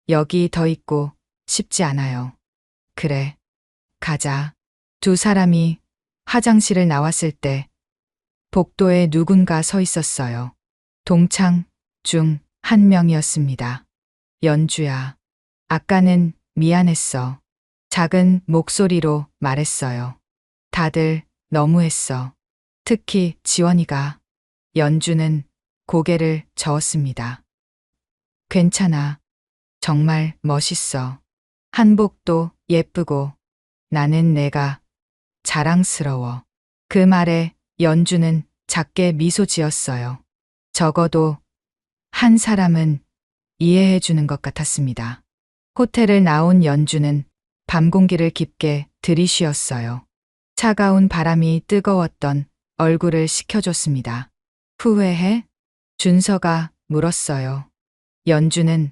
여기 더 있고 싶지 않아요. 그래. 가자. 두 사람이 화장실을 나왔을 때 복도에 누군가 서 있었어요. 동창 중 한 명이었습니다. 연주야. 아까는 미안했어. 작은 목소리로 말했어요. 다들 너무했어. 특히 지원이가. 연주는 고개를 저었습니다. 괜찮아. 정말 멋있어. 한복도 예쁘고 나는 내가 자랑스러워. 그 말에 연주는 작게 미소 지었어요. 적어도 한 사람은 이해해 주는 것 같았습니다. 호텔을 나온 연주는 밤 공기를 깊게 들이쉬었어요. 차가운 바람이 뜨거웠던 얼굴을 식혀줬습니다. 후회해? 준서가 물었어요. 연주는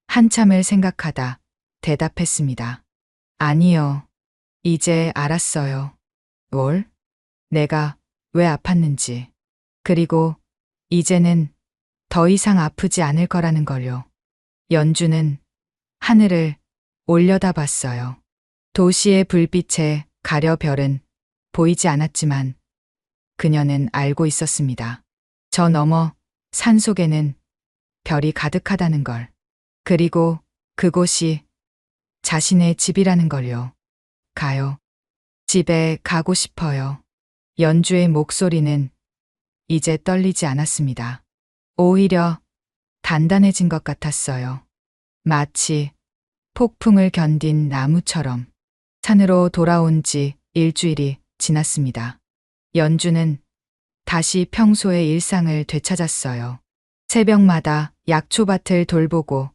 한참을 생각하다 대답했습니다. 아니요. 이제 알았어요. 뭘? 내가 왜 아팠는지. 그리고 이제는 더 이상 아프지 않을 거라는 걸요. 연주는 하늘을 올려다봤어요. 도시의 불빛에 가려 별은 보이지 않았지만 그녀는 알고 있었습니다. 저 너머 산속에는 별이 가득하다는 걸. 그리고 그곳이 자신의 집이라는 걸요. 가요. 집에 가고 싶어요. 연주의 목소리는 이제 떨리지 않았습니다. 오히려 단단해진 것 같았어요. 마치 폭풍을 견딘 나무처럼. 산으로 돌아온 지 일주일이 지났습니다. 연주는 다시 평소의 일상을 되찾았어요. 새벽마다 약초밭을 돌보고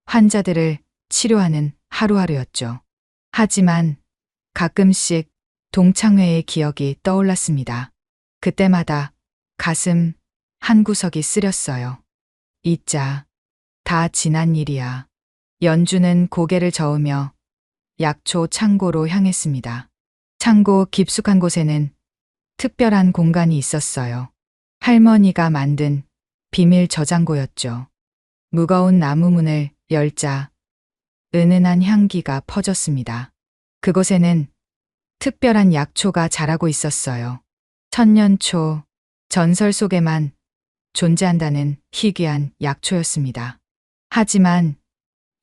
환자들을 치료하는 하루하루였죠. 하지만 가끔씩 동창회의 기억이 떠올랐습니다. 그때마다 가슴 한구석이 쓰렸어요. 잊자. 다 지난 일이야. 연주는 고개를 저으며 약초 창고로 향했습니다. 창고 깊숙한 곳에는 특별한 공간이 있었어요. 할머니가 만든 비밀 저장고였죠. 무거운 나무 문을 열자 은은한 향기가 퍼졌습니다. 그곳에는 특별한 약초가 자라고 있었어요. 천년초, 전설 속에만 존재한다는 희귀한 약초였습니다. 하지만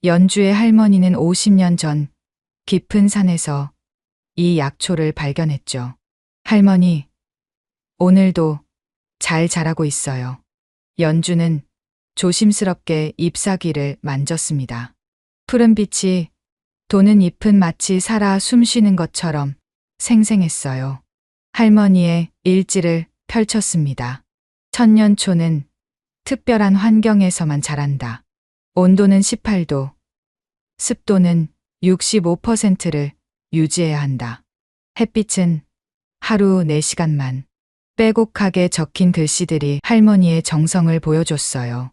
연주의 할머니는 50년 전 깊은 산에서 이 약초를 발견했죠. 할머니, 오늘도 잘 자라고 있어요. 연주는 조심스럽게 잎사귀를 만졌습니다. 푸른 빛이 도는 잎은 마치 살아 숨쉬는 것처럼 생생했어요. 할머니의 일지를 펼쳤습니다. 천년초는 특별한 환경에서만 자란다. 온도는 18도, 습도는 65%를 유지해야 한다. 햇빛은 하루 4시간만. 빼곡하게 적힌 글씨들이 할머니의 정성을 보여줬어요.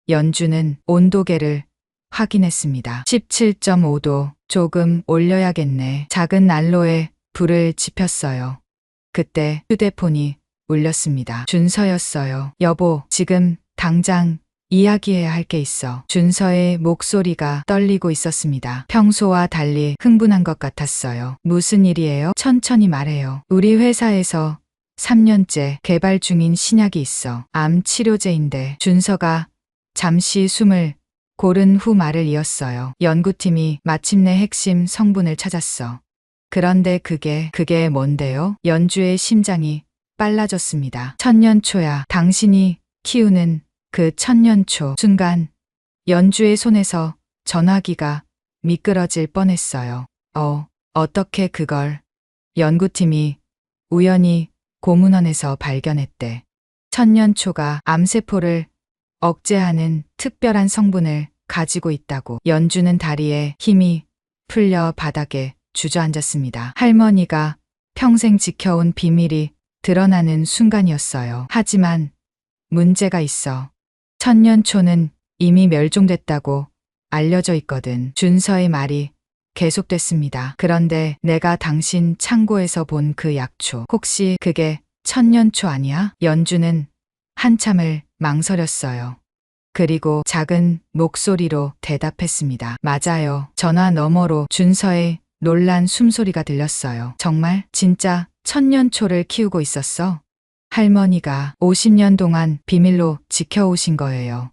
연주는 온도계를 확인했습니다. 17.5도, 조금 올려야겠네. 작은 난로에 불을 지폈어요. 그때 휴대폰이 울렸습니다. 준서였어요. 여보, 지금 당장 이야기해야 할 게 있어. 준서의 목소리가 떨리고 있었습니다. 평소와 달리 흥분한 것 같았어요. 무슨 일이에요? 천천히 말해요. 우리 회사에서 3년째 개발 중인 신약이 있어. 암 치료제인데. 준서가 잠시 숨을 고른 후 말을 이었어요. 연구팀이 마침내 핵심 성분을 찾았어. 그런데 그게 뭔데요? 연주의 심장이 빨라졌습니다. 천년초야. 당신이 키우는 그 천년초. 순간 연주의 손에서 전화기가 미끄러질 뻔했어요. 어떻게 그걸? 연구팀이 우연히 고문원에서 발견했대. 천년초가 암세포를 억제하는 특별한 성분을 가지고 있다고. 연주는 다리에 힘이 풀려 바닥에 주저앉았습니다. 할머니가 평생 지켜온 비밀이 드러나는 순간이었어요. 하지만 문제가 있어. 천년초는 이미 멸종됐다고 알려져 있거든. 준서의 말이 계속됐습니다. 그런데 내가 당신 창고에서 본 그 약초, 혹시 그게 천년초 아니야? 연주는 한참을 망설였어요. 그리고 작은 목소리로 대답했습니다. 맞아요. 전화 너머로 준서의 놀란 숨소리가 들렸어요. 정말? 진짜 천년초를 키우고 있었어? 할머니가 50년 동안 비밀로 지켜오신 거예요.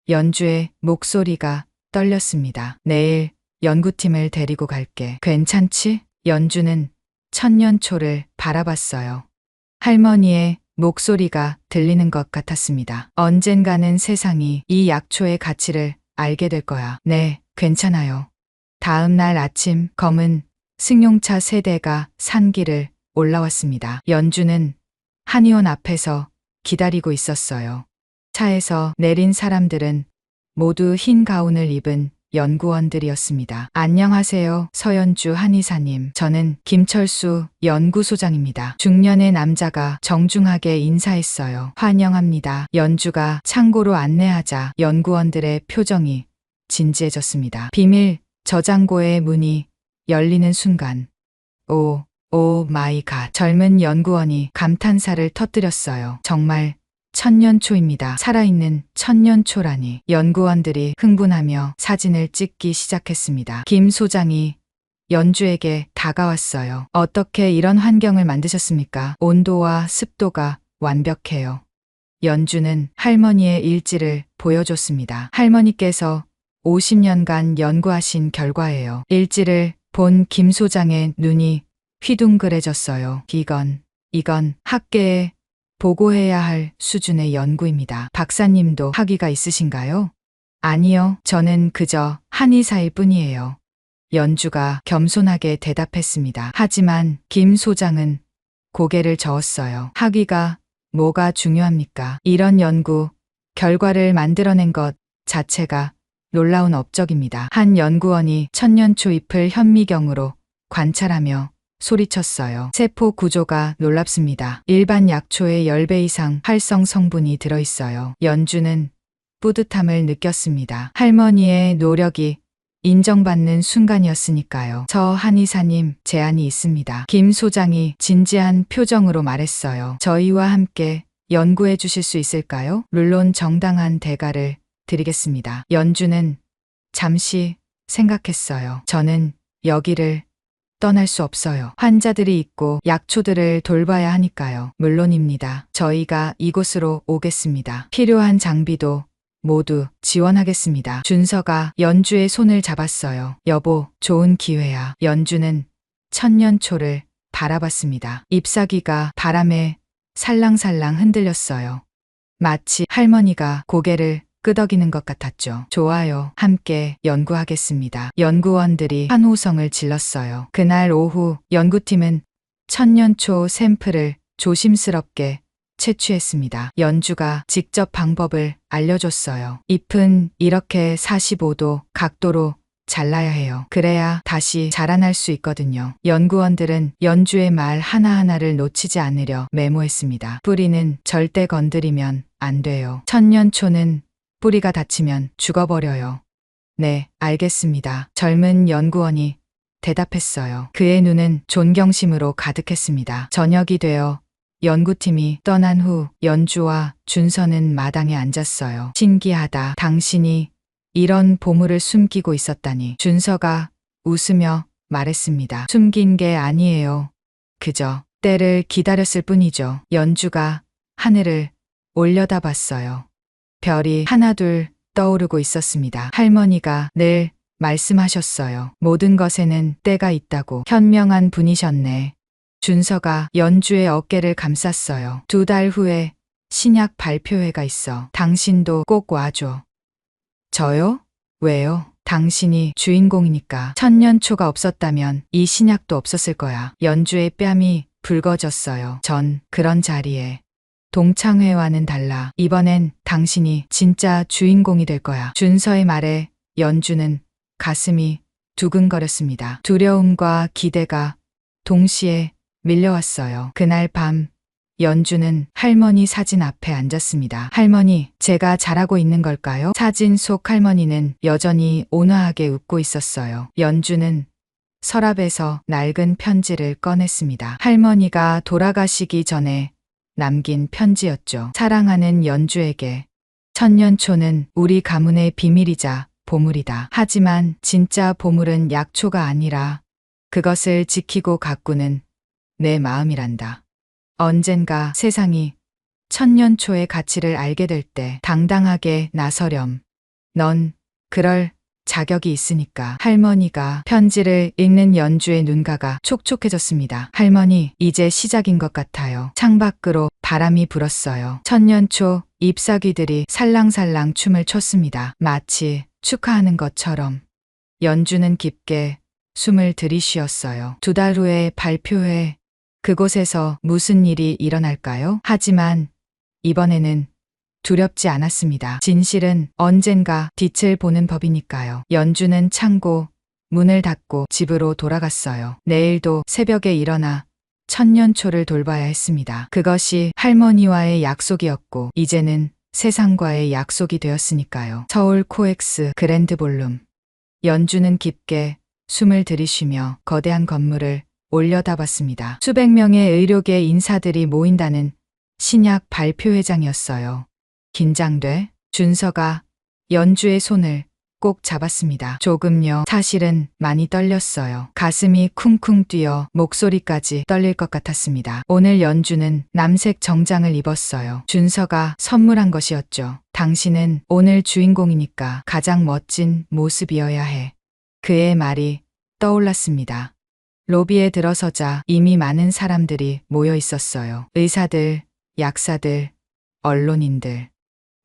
연주의 목소리가 떨렸습니다. 내일 연구팀을 데리고 갈게. 괜찮지? 연주는 천년초를 바라봤어요. 할머니의 목소리가 들리는 것 같았습니다. 언젠가는 세상이 이 약초의 가치를 알게 될 거야. 네, 괜찮아요. 다음 날 아침 검은 승용차 3대가 산길을 올라왔습니다. 연주는 한의원 앞에서 기다리고 있었어요. 차에서 내린 사람들은 모두 흰 가운을 입은 연구원들이었습니다. 안녕하세요, 서연주 한의사님. 저는 김철수 연구소장입니다. 중년의 남자가 정중하게 인사했어요. 환영합니다. 연주가 창고로 안내하자 연구원들의 표정이 진지해졌습니다. 비밀 저장고의 문이 열리는 순간, 오 마이 갓. 젊은 연구원이 감탄사를 터뜨렸어요. 정말 천년초입니다. 살아있는 천년초라니. 연구원들이 흥분하며 사진을 찍기 시작했습니다. 김 소장이 연주에게 다가왔어요. 어떻게 이런 환경을 만드셨습니까? 온도와 습도가 완벽해요. 연주는 할머니의 일지를 보여줬습니다. 할머니께서 50년간 연구하신 결과예요. 일지를 본 김 소장의 눈이 휘둥그레졌어요. 이건 학계에 보고해야 할 수준의 연구입니다. 박사님도 학위가 있으신가요? 아니요, 저는 그저 한의사일 뿐이에요. 연주가 겸손하게 대답했습니다. 하지만 김 소장은 고개를 저었어요. 학위가 뭐가 중요합니까? 이런 연구 결과를 만들어낸 것 자체가 놀라운 업적입니다. 한 연구원이 천년초 잎을 현미경으로 관찰하며 소리쳤어요. 세포 구조가 놀랍습니다. 일반 약초의 10배 이상 활성 성분이 들어있어요. 연주는 뿌듯함을 느꼈습니다. 할머니의 노력이 인정받는 순간이었으니까요. 저 한의사님 제안이 있습니다. 김 소장이 진지한 표정으로 말했어요. 저희와 함께 연구해 주실 수 있을까요? 물론 정당한 대가를 드리겠습니다. 연주는 잠시 생각했어요. 저는 여기를 떠날 수 없어요. 환자들이 있고 약초들을 돌봐야 하니까요. 물론입니다. 저희가 이곳으로 오겠습니다. 필요한 장비도 모두 지원하겠습니다. 준서가 연주의 손을 잡았어요. 여보, 좋은 기회야. 연주는 천년초를 바라봤습니다. 잎사귀가 바람에 살랑살랑 흔들렸어요. 마치 할머니가 고개를 끄덕이는 것 같았죠. 좋아요. 함께 연구하겠습니다. 연구원들이 한 호성을 질렀어요. 그날 오후 연구팀은 천년초 샘플을 조심스럽게 채취했습니다. 연주가 직접 방법을 알려줬어요. 잎은 이렇게 45도 각도로 잘라야 해요. 그래야 다시 자라날 수 있거든요. 연구원들은 연주의 말 하나하나를 놓치지 않으려 메모했습니다. 뿌리는 절대 건드리면 안 돼요. 천년초는 뿌리가 다치면 죽어버려요. 네, 알겠습니다. 젊은 연구원이 대답했어요. 그의 눈은 존경심으로 가득했습니다. 저녁이 되어 연구팀이 떠난 후 연주와 준서는 마당에 앉았어요. 신기하다. 당신이 이런 보물을 숨기고 있었다니. 준서가 웃으며 말했습니다. 숨긴 게 아니에요. 그저 때를 기다렸을 뿐이죠. 연주가 하늘을 올려다봤어요. 별이 하나둘 떠오르고 있었습니다. 할머니가 늘 말씀하셨어요. 모든 것에는 때가 있다고. 현명한 분이셨네. 준서가 연주의 어깨를 감쌌어요. 2달 후에 신약 발표회가 있어. 당신도 꼭 와줘. 저요? 왜요? 당신이 주인공이니까. 천년초가 없었다면 이 신약도 없었을 거야. 연주의 뺨이 붉어졌어요. 전 그런 자리에 동창회와는 달라. 이번엔 당신이 진짜 주인공이 될 거야. 준서의 말에 연주는 가슴이 두근거렸습니다. 두려움과 기대가 동시에 밀려왔어요. 그날 밤 연주는 할머니 사진 앞에 앉았습니다. 할머니, 제가 잘하고 있는 걸까요? 사진 속 할머니는 여전히 온화하게 웃고 있었어요. 연주는 서랍에서 낡은 편지를 꺼냈습니다. 할머니가 돌아가시기 전에 남긴 편지였죠. 사랑하는 연주에게. 천년초는 우리 가문의 비밀이자 보물이다. 하지만 진짜 보물은 약초가 아니라 그것을 지키고 가꾸는 내 마음이란다. 언젠가 세상이 천년초의 가치를 알게 될 때 당당하게 나서렴. 넌 그럴 자격이 있으니까. 할머니가 편지를 읽는 연주의 눈가가 촉촉해졌습니다. 할머니, 이제 시작인 것 같아요. 창밖으로 바람이 불었어요. 천년초 잎사귀들이 살랑살랑 춤을 췄습니다. 마치 축하하는 것처럼. 연주는 깊게 숨을 들이쉬었어요. 2달 후에 발표회. 그곳에서 무슨 일이 일어날까요? 하지만 이번에는 두렵지 않았습니다. 진실은 언젠가 빛을 보는 법이니까요. 연주는 창고 문을 닫고 집으로 돌아갔어요. 내일도 새벽에 일어나 천년초를 돌봐야 했습니다. 그것이 할머니와의 약속이었고 이제는 세상과의 약속이 되었으니까요. 서울 코엑스 그랜드 볼룸. 연주는 깊게 숨을 들이쉬며 거대한 건물을 올려다봤습니다. 수백 명의 의료계 인사들이 모인다는 신약 발표회장이었어요. 긴장돼? 준서가 연주의 손을 꼭 잡았습니다. 조금요. 사실은 많이 떨렸어요. 가슴이 쿵쿵 뛰어 목소리까지 떨릴 것 같았습니다. 오늘 연주는 남색 정장을 입었어요. 준서가 선물한 것이었죠. 당신은 오늘 주인공이니까 가장 멋진 모습이어야 해. 그의 말이 떠올랐습니다. 로비에 들어서자 이미 많은 사람들이 모여 있었어요. 의사들, 약사들, 언론인들.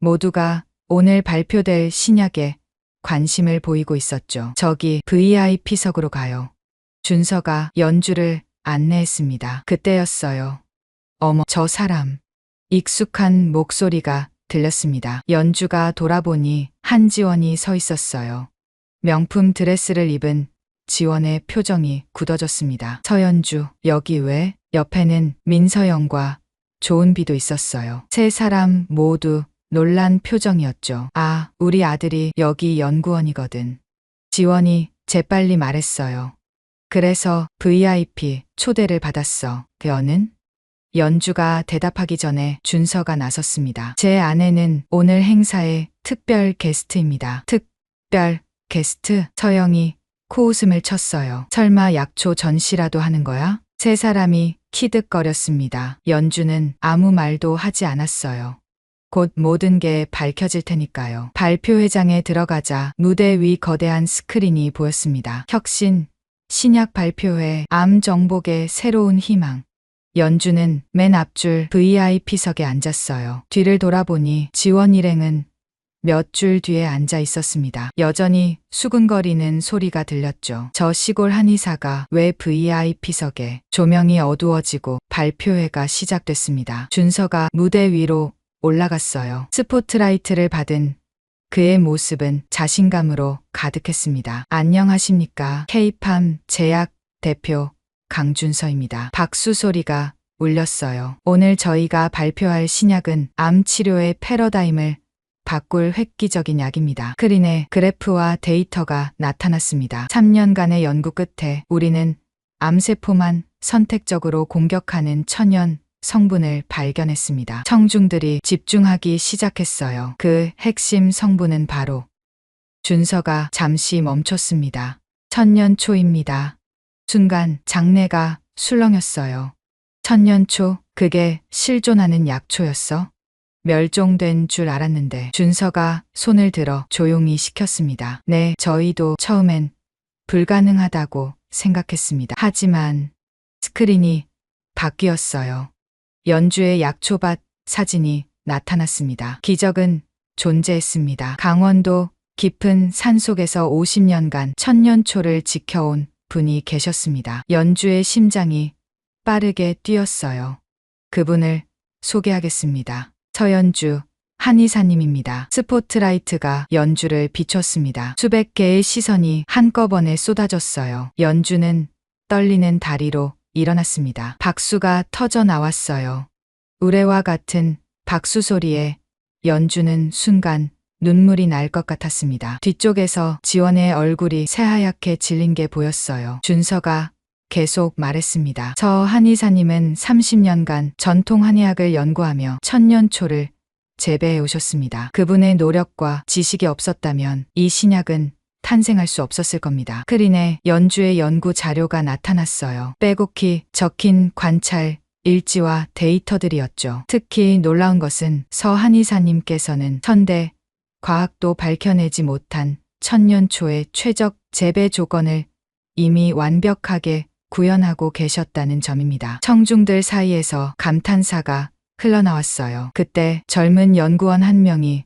모두가 오늘 발표될 신약에 관심을 보이고 있었죠. 저기 VIP석으로 가요. 준서가 연주를 안내했습니다. 그때였어요. 어머, 저 사람. 익숙한 목소리가 들렸습니다. 연주가 돌아보니 한지원이 서 있었어요. 명품 드레스를 입은 지원의 표정이 굳어졌습니다. 서연주, 여기 왜? 옆에는 민서영과 조은비도 있었어요. 세 사람 모두 놀란 표정이었죠. 아, 우리 아들이 여기 연구원이거든. 지원이 재빨리 말했어요. 그래서 VIP 초대를 받았어. 너는? 연주가 대답하기 전에 준서가 나섰습니다. 제 아내는 오늘 행사의 특별 게스트입니다. 특별 게스트? 서영이 코웃음을 쳤어요. 설마 약초 전시라도 하는 거야? 세 사람이 키득거렸습니다. 연주는 아무 말도 하지 않았어요. 곧 모든 게 밝혀질 테니까요. 발표회장에 들어가자 무대 위 거대한 스크린이 보였습니다. 혁신, 신약 발표회, 암 정복의 새로운 희망. 연주는 맨 앞줄 VIP석에 앉았어요. 뒤를 돌아보니 지원 일행은 몇 줄 뒤에 앉아 있었습니다. 여전히 수근거리는 소리가 들렸죠. 저 시골 한의사가 왜 VIP석에? 조명이 어두워지고 발표회가 시작됐습니다. 준서가 무대 위로 올라갔어요. 스포트라이트를 받은 그의 모습은 자신감으로 가득했습니다. 안녕하십니까. K-팜 제약 대표 강준서입니다. 박수 소리가 울렸어요. 오늘 저희가 발표할 신약은 암 치료의 패러다임을 바꿀 획기적인 약입니다. 스크린에 그래프와 데이터가 나타났습니다. 3년간의 연구 끝에 우리는 암세포만 선택적으로 공격하는 천연 성분을 발견했습니다. 청중들이 집중하기 시작했어요. 그 핵심 성분은 바로 준서가 잠시 멈췄습니다. 천년초입니다. 순간 장내가 술렁였어요. 천년초, 그게 실존하는 약초였어? 멸종된 줄 알았는데 준서가 손을 들어 조용히 시켰습니다. 네, 저희도 처음엔 불가능하다고 생각했습니다. 하지만 스크린이 바뀌었어요. 연주의 약초밭 사진이 나타났습니다. 기적은 존재했습니다. 강원도 깊은 산속에서 50년간 천년초를 지켜온 분이 계셨습니다. 연주의 심장이 빠르게 뛰었어요. 그분을 소개하겠습니다. 서연주 한의사님입니다. 스포트라이트가 연주를 비췄습니다. 수백 개의 시선이 한꺼번에 쏟아졌어요. 연주는 떨리는 다리로 일어났습니다. 박수가 터져 나왔어요. 우레와 같은 박수 소리에 연주는 순간 눈물이 날 것 같았습니다. 뒤쪽에서 지원의 얼굴이 새하얗게 질린 게 보였어요. 준서가 계속 말했습니다. 저 한의사님은 30년간 전통 한의학을 연구하며 천년초를 재배해 오셨습니다. 그분의 노력과 지식이 없었다면 이 신약은 탄생할 수 없었을 겁니다. 스크린에 연주의 연구 자료가 나타났어요. 빼곡히 적힌 관찰 일지와 데이터들이었죠. 특히 놀라운 것은 서 한의사님께서는 현대 과학도 밝혀내지 못한 천년초의 최적 재배 조건을 이미 완벽하게 구현하고 계셨다는 점입니다. 청중들 사이에서 감탄사가 흘러나왔어요. 그때 젊은 연구원 한 명이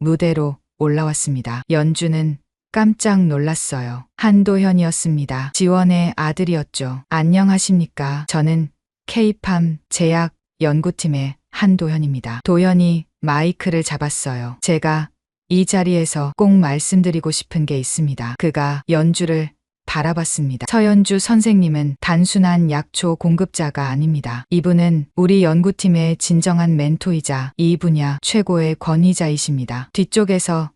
무대로 올라왔습니다. 연주는 깜짝 놀랐어요. 한도현이었습니다. 지원의 아들이었죠. 안녕하십니까. 저는 K-팜 제약 연구팀의 한도현입니다. 도현이 마이크를 잡았어요. 제가 이 자리에서 꼭 말씀드리고 싶은 게 있습니다. 그가 연주를 바라봤습니다. 서연주 선생님은 단순한 약초 공급자가 아닙니다. 이분은 우리 연구팀의 진정한 멘토이자 이 분야 최고의 권위자이십니다. 뒤쪽에서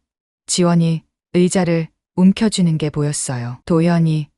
지원이 의자를 움켜쥐는 게 보였어요. 도현이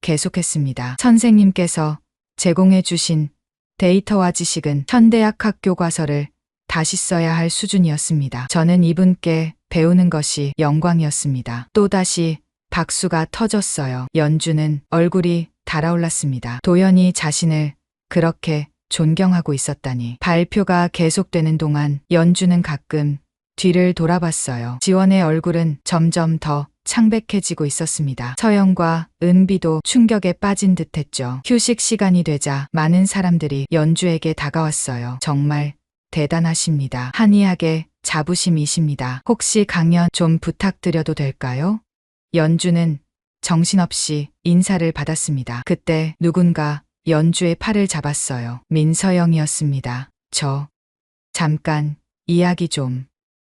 계속했습니다. 선생님께서 제공해 주신 데이터와 지식은 현대학 학교 과서를 다시 써야 할 수준이었습니다. 저는 이분께 배우는 것이 영광이었습니다. 또다시 박수가 터졌어요. 연주는 얼굴이 달아올랐습니다. 도연이 자신을 그렇게 존경하고 있었다니. 발표가 계속되는 동안 연주는 가끔 뒤를 돌아봤어요. 지원의 얼굴은 점점 더 창백해지고 있었습니다. 서영과 은비도 충격에 빠진 듯했죠. 휴식 시간이 되자 많은 사람들이 연주에게 다가왔어요. 정말 대단하십니다. 한의학의 자부심이십니다. 혹시 강연 좀 부탁드려도 될까요? 연주는 정신없이 인사를 받았습니다. 그때 누군가 연주의 팔을 잡았어요. 민서영이었습니다. 잠깐, 이야기 좀.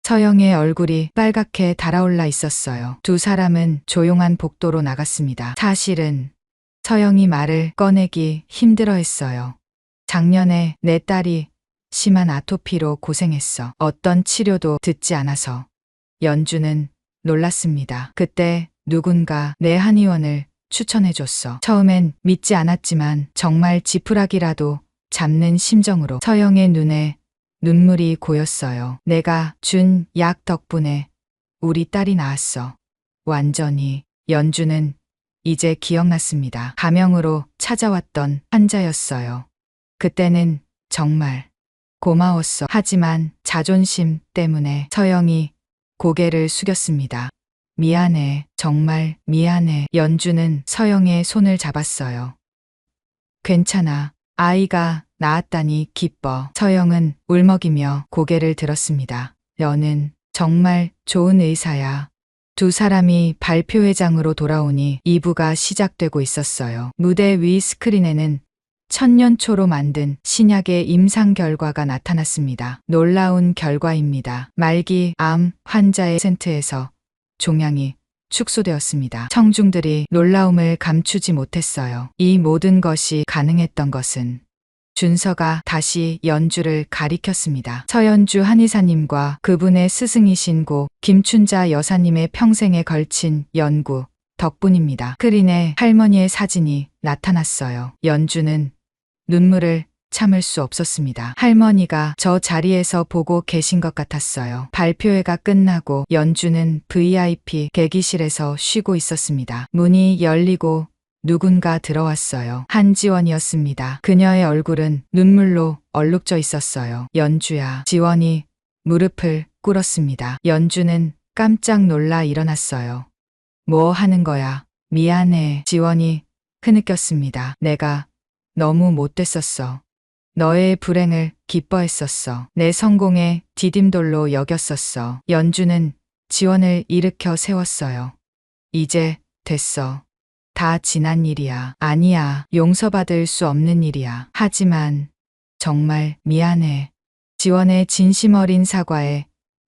서영의 얼굴이 빨갛게 달아올라 있었어요. 두 사람은 조용한 복도로 나갔습니다. 사실은 서영이 말을 꺼내기 힘들어 했어요. 작년에 내 딸이 심한 아토피로 고생했어. 어떤 치료도 듣지 않아서. 연주는 놀랐습니다. 그때 누군가 내 한의원을 추천해줬어. 처음엔 믿지 않았지만 정말 지푸라기라도 잡는 심정으로 서영의 눈에 눈물이 고였어요. 내가 준 약 덕분에 우리 딸이 나았어. 완전히. 연주는 이제 기억났습니다. 가명으로 찾아왔던 환자였어요. 그때는 정말 고마웠어. 하지만 자존심 때문에 서영이 고개를 숙였습니다. 미안해. 정말 미안해. 연주는 서영의 손을 잡았어요. 괜찮아. 아이가 나았다니 기뻐. 서영은 울먹이며 고개를 들었습니다. 너는 정말 좋은 의사야. 두 사람이 발표회장으로 돌아오니 2부가 시작되고 있었어요. 무대 위 스크린에는 천년초로 만든 신약의 임상 결과가 나타났습니다. 놀라운 결과입니다. 말기 암 환자의 센트에서 종양이 축소되었습니다. 청중들이 놀라움을 감추지 못했어요. 이 모든 것이 가능했던 것은 준서가 다시 연주를 가리켰습니다. 서연주 한의사님과 그분의 스승이신 고 김춘자 여사님의 평생에 걸친 연구 덕분입니다. 스크린에 할머니의 사진이 나타났어요. 연주는 눈물을 참을 수 없었습니다. 할머니가 저 자리에서 보고 계신 것 같았어요. 발표회가 끝나고 연주는 VIP 대기실에서 쉬고 있었습니다. 문이 열리고 누군가 들어왔어요. 한지원이었습니다. 그녀의 얼굴은 눈물로 얼룩져 있었어요. 연주야. 지원이 무릎을 꿇었습니다. 연주는 깜짝 놀라 일어났어요. 뭐 하는 거야? 미안해. 지원이 흐느꼈습니다. 내가 너무 못됐었어. 너의 불행을 기뻐했었어. 내 성공에 디딤돌로 여겼었어. 연주는 지원을 일으켜 세웠어요. 이제 됐어. 다 지난 일이야. 아니야. 용서받을 수 없는 일이야. 하지만 정말 미안해. 지원의 진심 어린 사과에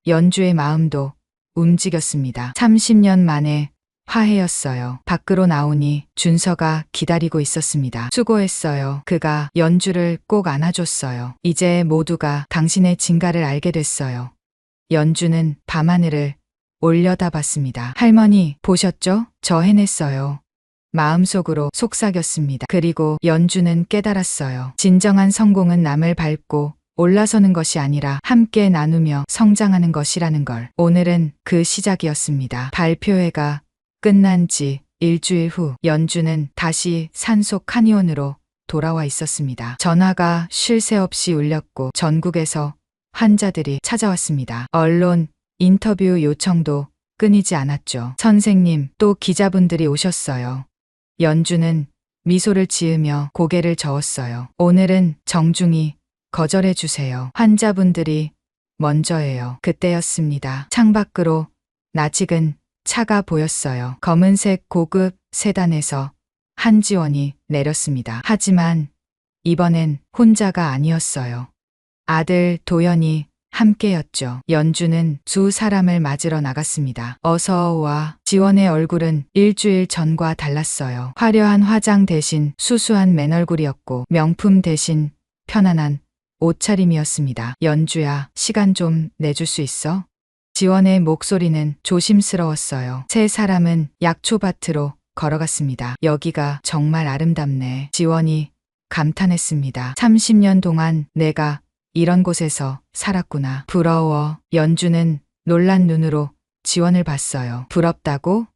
연주의 마음도 움직였습니다. 30년 만에 화해였어요. 밖으로 나오니 준서가 기다리고 있었습니다. 수고했어요. 그가 연주를 꼭 안아줬어요. 이제 모두가 당신의 진가를 알게 됐어요. 연주는 밤하늘을 올려다봤습니다. 할머니, 보셨죠? 저 해냈어요. 마음속으로 속삭였습니다. 그리고 연주는 깨달았어요. 진정한 성공은 남을 밟고 올라서는 것이 아니라 함께 나누며 성장하는 것이라는 걸. 오늘은 그 시작이었습니다. 발표회가 끝난 지 일주일 후 연주는 다시 산속 한의원으로 돌아와 있었습니다. 전화가 쉴 새 없이 울렸고 전국에서 환자들이 찾아왔습니다. 언론 인터뷰 요청도 끊이지 않았죠. 선생님, 또 기자분들이 오셨어요. 연주는 미소를 지으며 고개를 저었어요. 오늘은 정중히 거절해 주세요. 환자분들이 먼저예요. 그때였습니다. 창밖으로 낯익은 차가 보였어요. 검은색 고급 세단에서 한지원이 내렸습니다. 하지만 이번엔 혼자가 아니었어요. 아들 도연이 함께였죠. 연주는 두 사람을 맞으러 나갔습니다. 어서 와. 지원의 얼굴은 일주일 전과 달랐어요. 화려한 화장 대신 수수한 맨얼굴이었고 명품 대신 편안한 옷차림이었습니다. 연주야, 시간 좀 내줄 수 있어? 지원의 목소리는 조심스러웠어요. 세 사람은 약초밭으로 걸어갔습니다. 여기가 정말 아름답네. 지원이 감탄했습니다. 30년 동안 내가 이런 곳에서 살았구나. 부러워. 연주는 놀란 눈으로 지원을 봤어요. 부럽다고?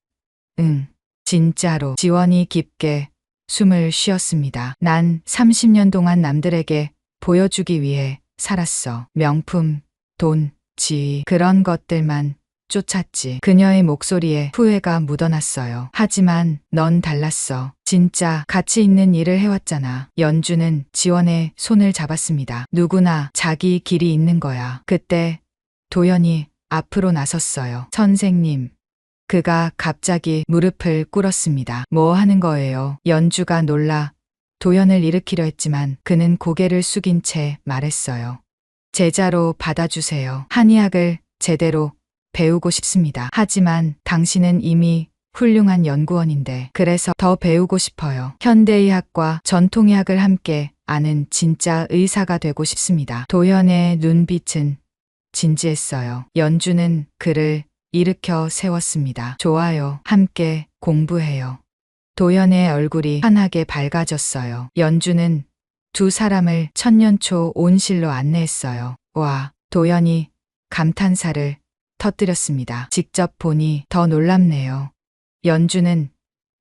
응. 진짜로. 지원이 깊게 숨을 쉬었습니다. 난 30년 동안 남들에게 보여주기 위해 살았어. 명품, 돈, 지위, 그런 것들만 쫓았지. 그녀의 목소리에 후회가 묻어났어요. 하지만 넌 달랐어. 진짜 가치 있는 일을 해왔잖아. 연주는 지원의 손을 잡았습니다. 누구나 자기 길이 있는 거야. 그때 도연이 앞으로 나섰어요. 선생님. 그가 갑자기 무릎을 꿇었습니다. 뭐 하는 거예요? 연주가 놀라 도연을 일으키려 했지만 그는 고개를 숙인 채 말했어요. 제자로 받아주세요. 한의학을 제대로 배우고 싶습니다. 하지만 당신은 이미 훌륭한 연구원인데 그래서 더 배우고 싶어요. 현대의학과 전통의학을 함께 아는 진짜 의사가 되고 싶습니다. 도연의 눈빛은 진지했어요. 연주는 그를 일으켜 세웠습니다. 좋아요. 함께 공부해요. 도연의 얼굴이 환하게 밝아졌어요. 연주는 두 사람을 천년초 온실로 안내했어요. 와, 도연이 감탄사를 터뜨렸습니다. 직접 보니 더 놀랍네요. 연주는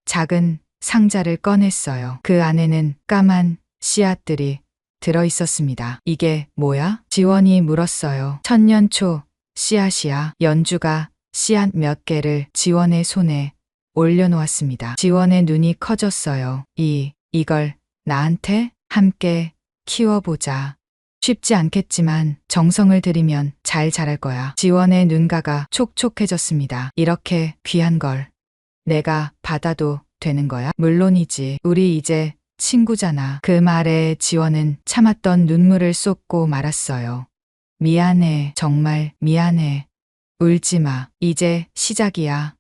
작은 상자를 꺼냈어요. 그 안에는 까만 씨앗들이 들어 있었습니다. 이게 뭐야? 지원이 물었어요. 천년초 씨앗이야. 연주가 씨앗 몇 개를 지원의 손에 올려놓았습니다. 지원의 눈이 커졌어요. 이걸 나한테 함께 키워보자. 쉽지 않겠지만 정성을 들이면 잘 자랄 거야. 지원의 눈가가 촉촉해졌습니다. 이렇게 귀한 걸 내가 받아도 되는 거야? 물론이지. 우리 이제 친구잖아. 그 말에 지원은 참았던 눈물을 쏟고 말았어요. 미안해. 정말 미안해. 울지 마. 이제 시작이야.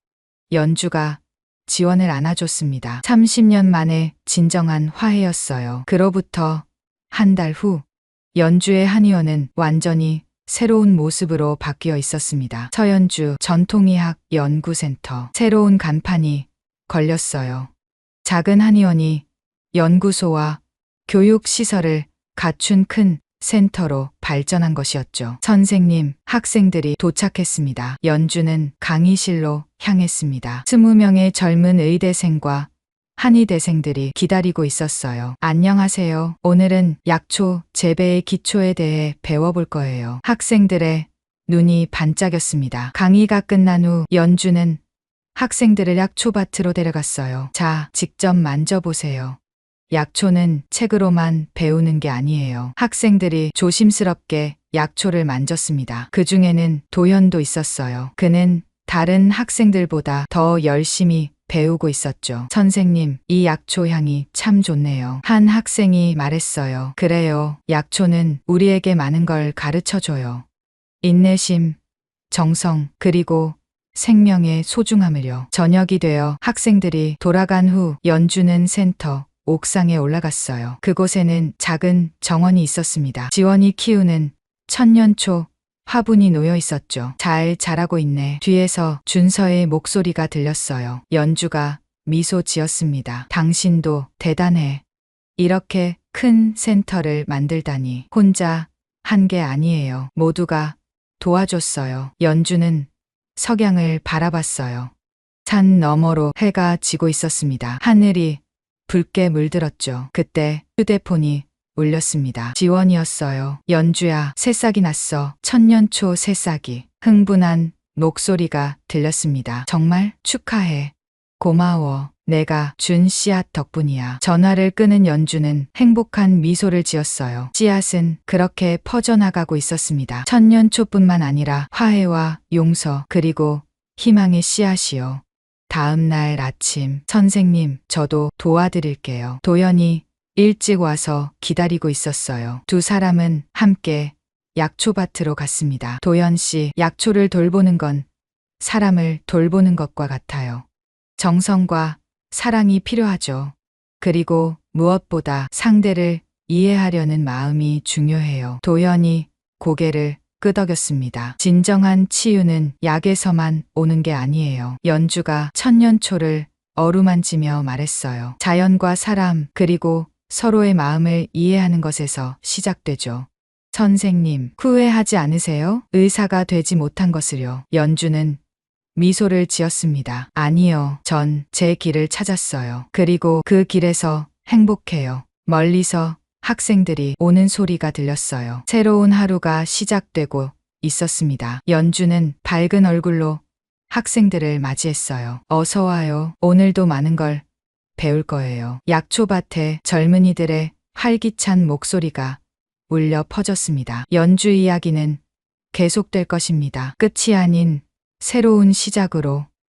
연주가 지원을 안아줬습니다. 30년 만에 진정한 화해였어요. 그로부터 한 달 후, 연주의 한의원은 완전히 새로운 모습으로 바뀌어 있었습니다. 서연주 전통의학 연구센터. 새로운 간판이 걸렸어요. 작은 한의원이 연구소와 교육시설을 갖춘 큰 센터로 발전한 것이었죠. 선생님, 학생들이 도착했습니다. 연주는 강의실로 향했습니다. 20명의 젊은 의대생과 한의대생들이 기다리고 있었어요. 안녕하세요. 오늘은 약초 재배의 기초에 대해 배워볼 거예요. 학생들의 눈이 반짝였습니다. 강의가 끝난 후 연주는 학생들을 약초밭으로 데려갔어요. 자, 직접 만져보세요. 약초는 책으로만 배우는 게 아니에요. 학생들이 조심스럽게 약초를 만졌습니다. 그 중에는 도현도 있었어요. 그는 다른 학생들보다 더 열심히 배우고 있었죠. 선생님, 이 약초 향이 참 좋네요. 한 학생이 말했어요. 그래요. 약초는 우리에게 많은 걸 가르쳐줘요. 인내심, 정성, 그리고 생명의 소중함을요. 저녁이 되어 학생들이 돌아간 후 연주는 센터 옥상에 올라갔어요. 그곳에는 작은 정원이 있었습니다. 지원이 키우는 천년초 화분이 놓여 있었죠. 잘 자라고 있네. 뒤에서 준서의 목소리가 들렸어요. 연주가 미소 지었습니다. 당신도 대단해. 이렇게 큰 센터를 만들다니 혼자 한 게 아니에요. 모두가 도와줬어요. 연주는 석양을 바라봤어요. 산 너머로 해가 지고 있었습니다. 하늘이 붉게 물들었죠. 그때 휴대폰이 울렸습니다. 지원이었어요. 연주야, 새싹이 났어. 천년초 새싹이. 흥분한 목소리가 들렸습니다. 정말 축하해. 고마워. 내가 준 씨앗 덕분이야. 전화를 끄는 연주는 행복한 미소를 지었어요. 씨앗은 그렇게 퍼져나가고 있었습니다. 천년초뿐만 아니라 화해와 용서 그리고 희망의 씨앗이요. 다음 날 아침, 선생님, 저도 도와드릴게요. 도연이 일찍 와서 기다리고 있었어요. 두 사람은 함께 약초밭으로 갔습니다. 도연 씨, 약초를 돌보는 건 사람을 돌보는 것과 같아요. 정성과 사랑이 필요하죠. 그리고 무엇보다 상대를 이해하려는 마음이 중요해요. 도연이 고개를 끄덕였습니다. 진정한 치유는 약에서만 오는 게 아니에요. 연주가 천년초를 어루만지며 말했어요. 자연과 사람 그리고 서로의 마음을 이해하는 것에서 시작되죠. 선생님, 후회하지 않으세요? 의사가 되지 못한 것을요. 연주는 미소를 지었습니다. 아니요. 전 제 길을 찾았어요. 그리고 그 길에서 행복해요. 멀리서 학생들이 오는 소리가 들렸어요. 새로운 하루가 시작되고 있었습니다. 연주는 밝은 얼굴로 학생들을 맞이했어요. 어서 와요. 오늘도 많은 걸 배울 거예요. 약초밭에 젊은이들의 활기찬 목소리가 울려 퍼졌습니다. 연주 이야기는 계속될 것입니다. 끝이 아닌 새로운 시작으로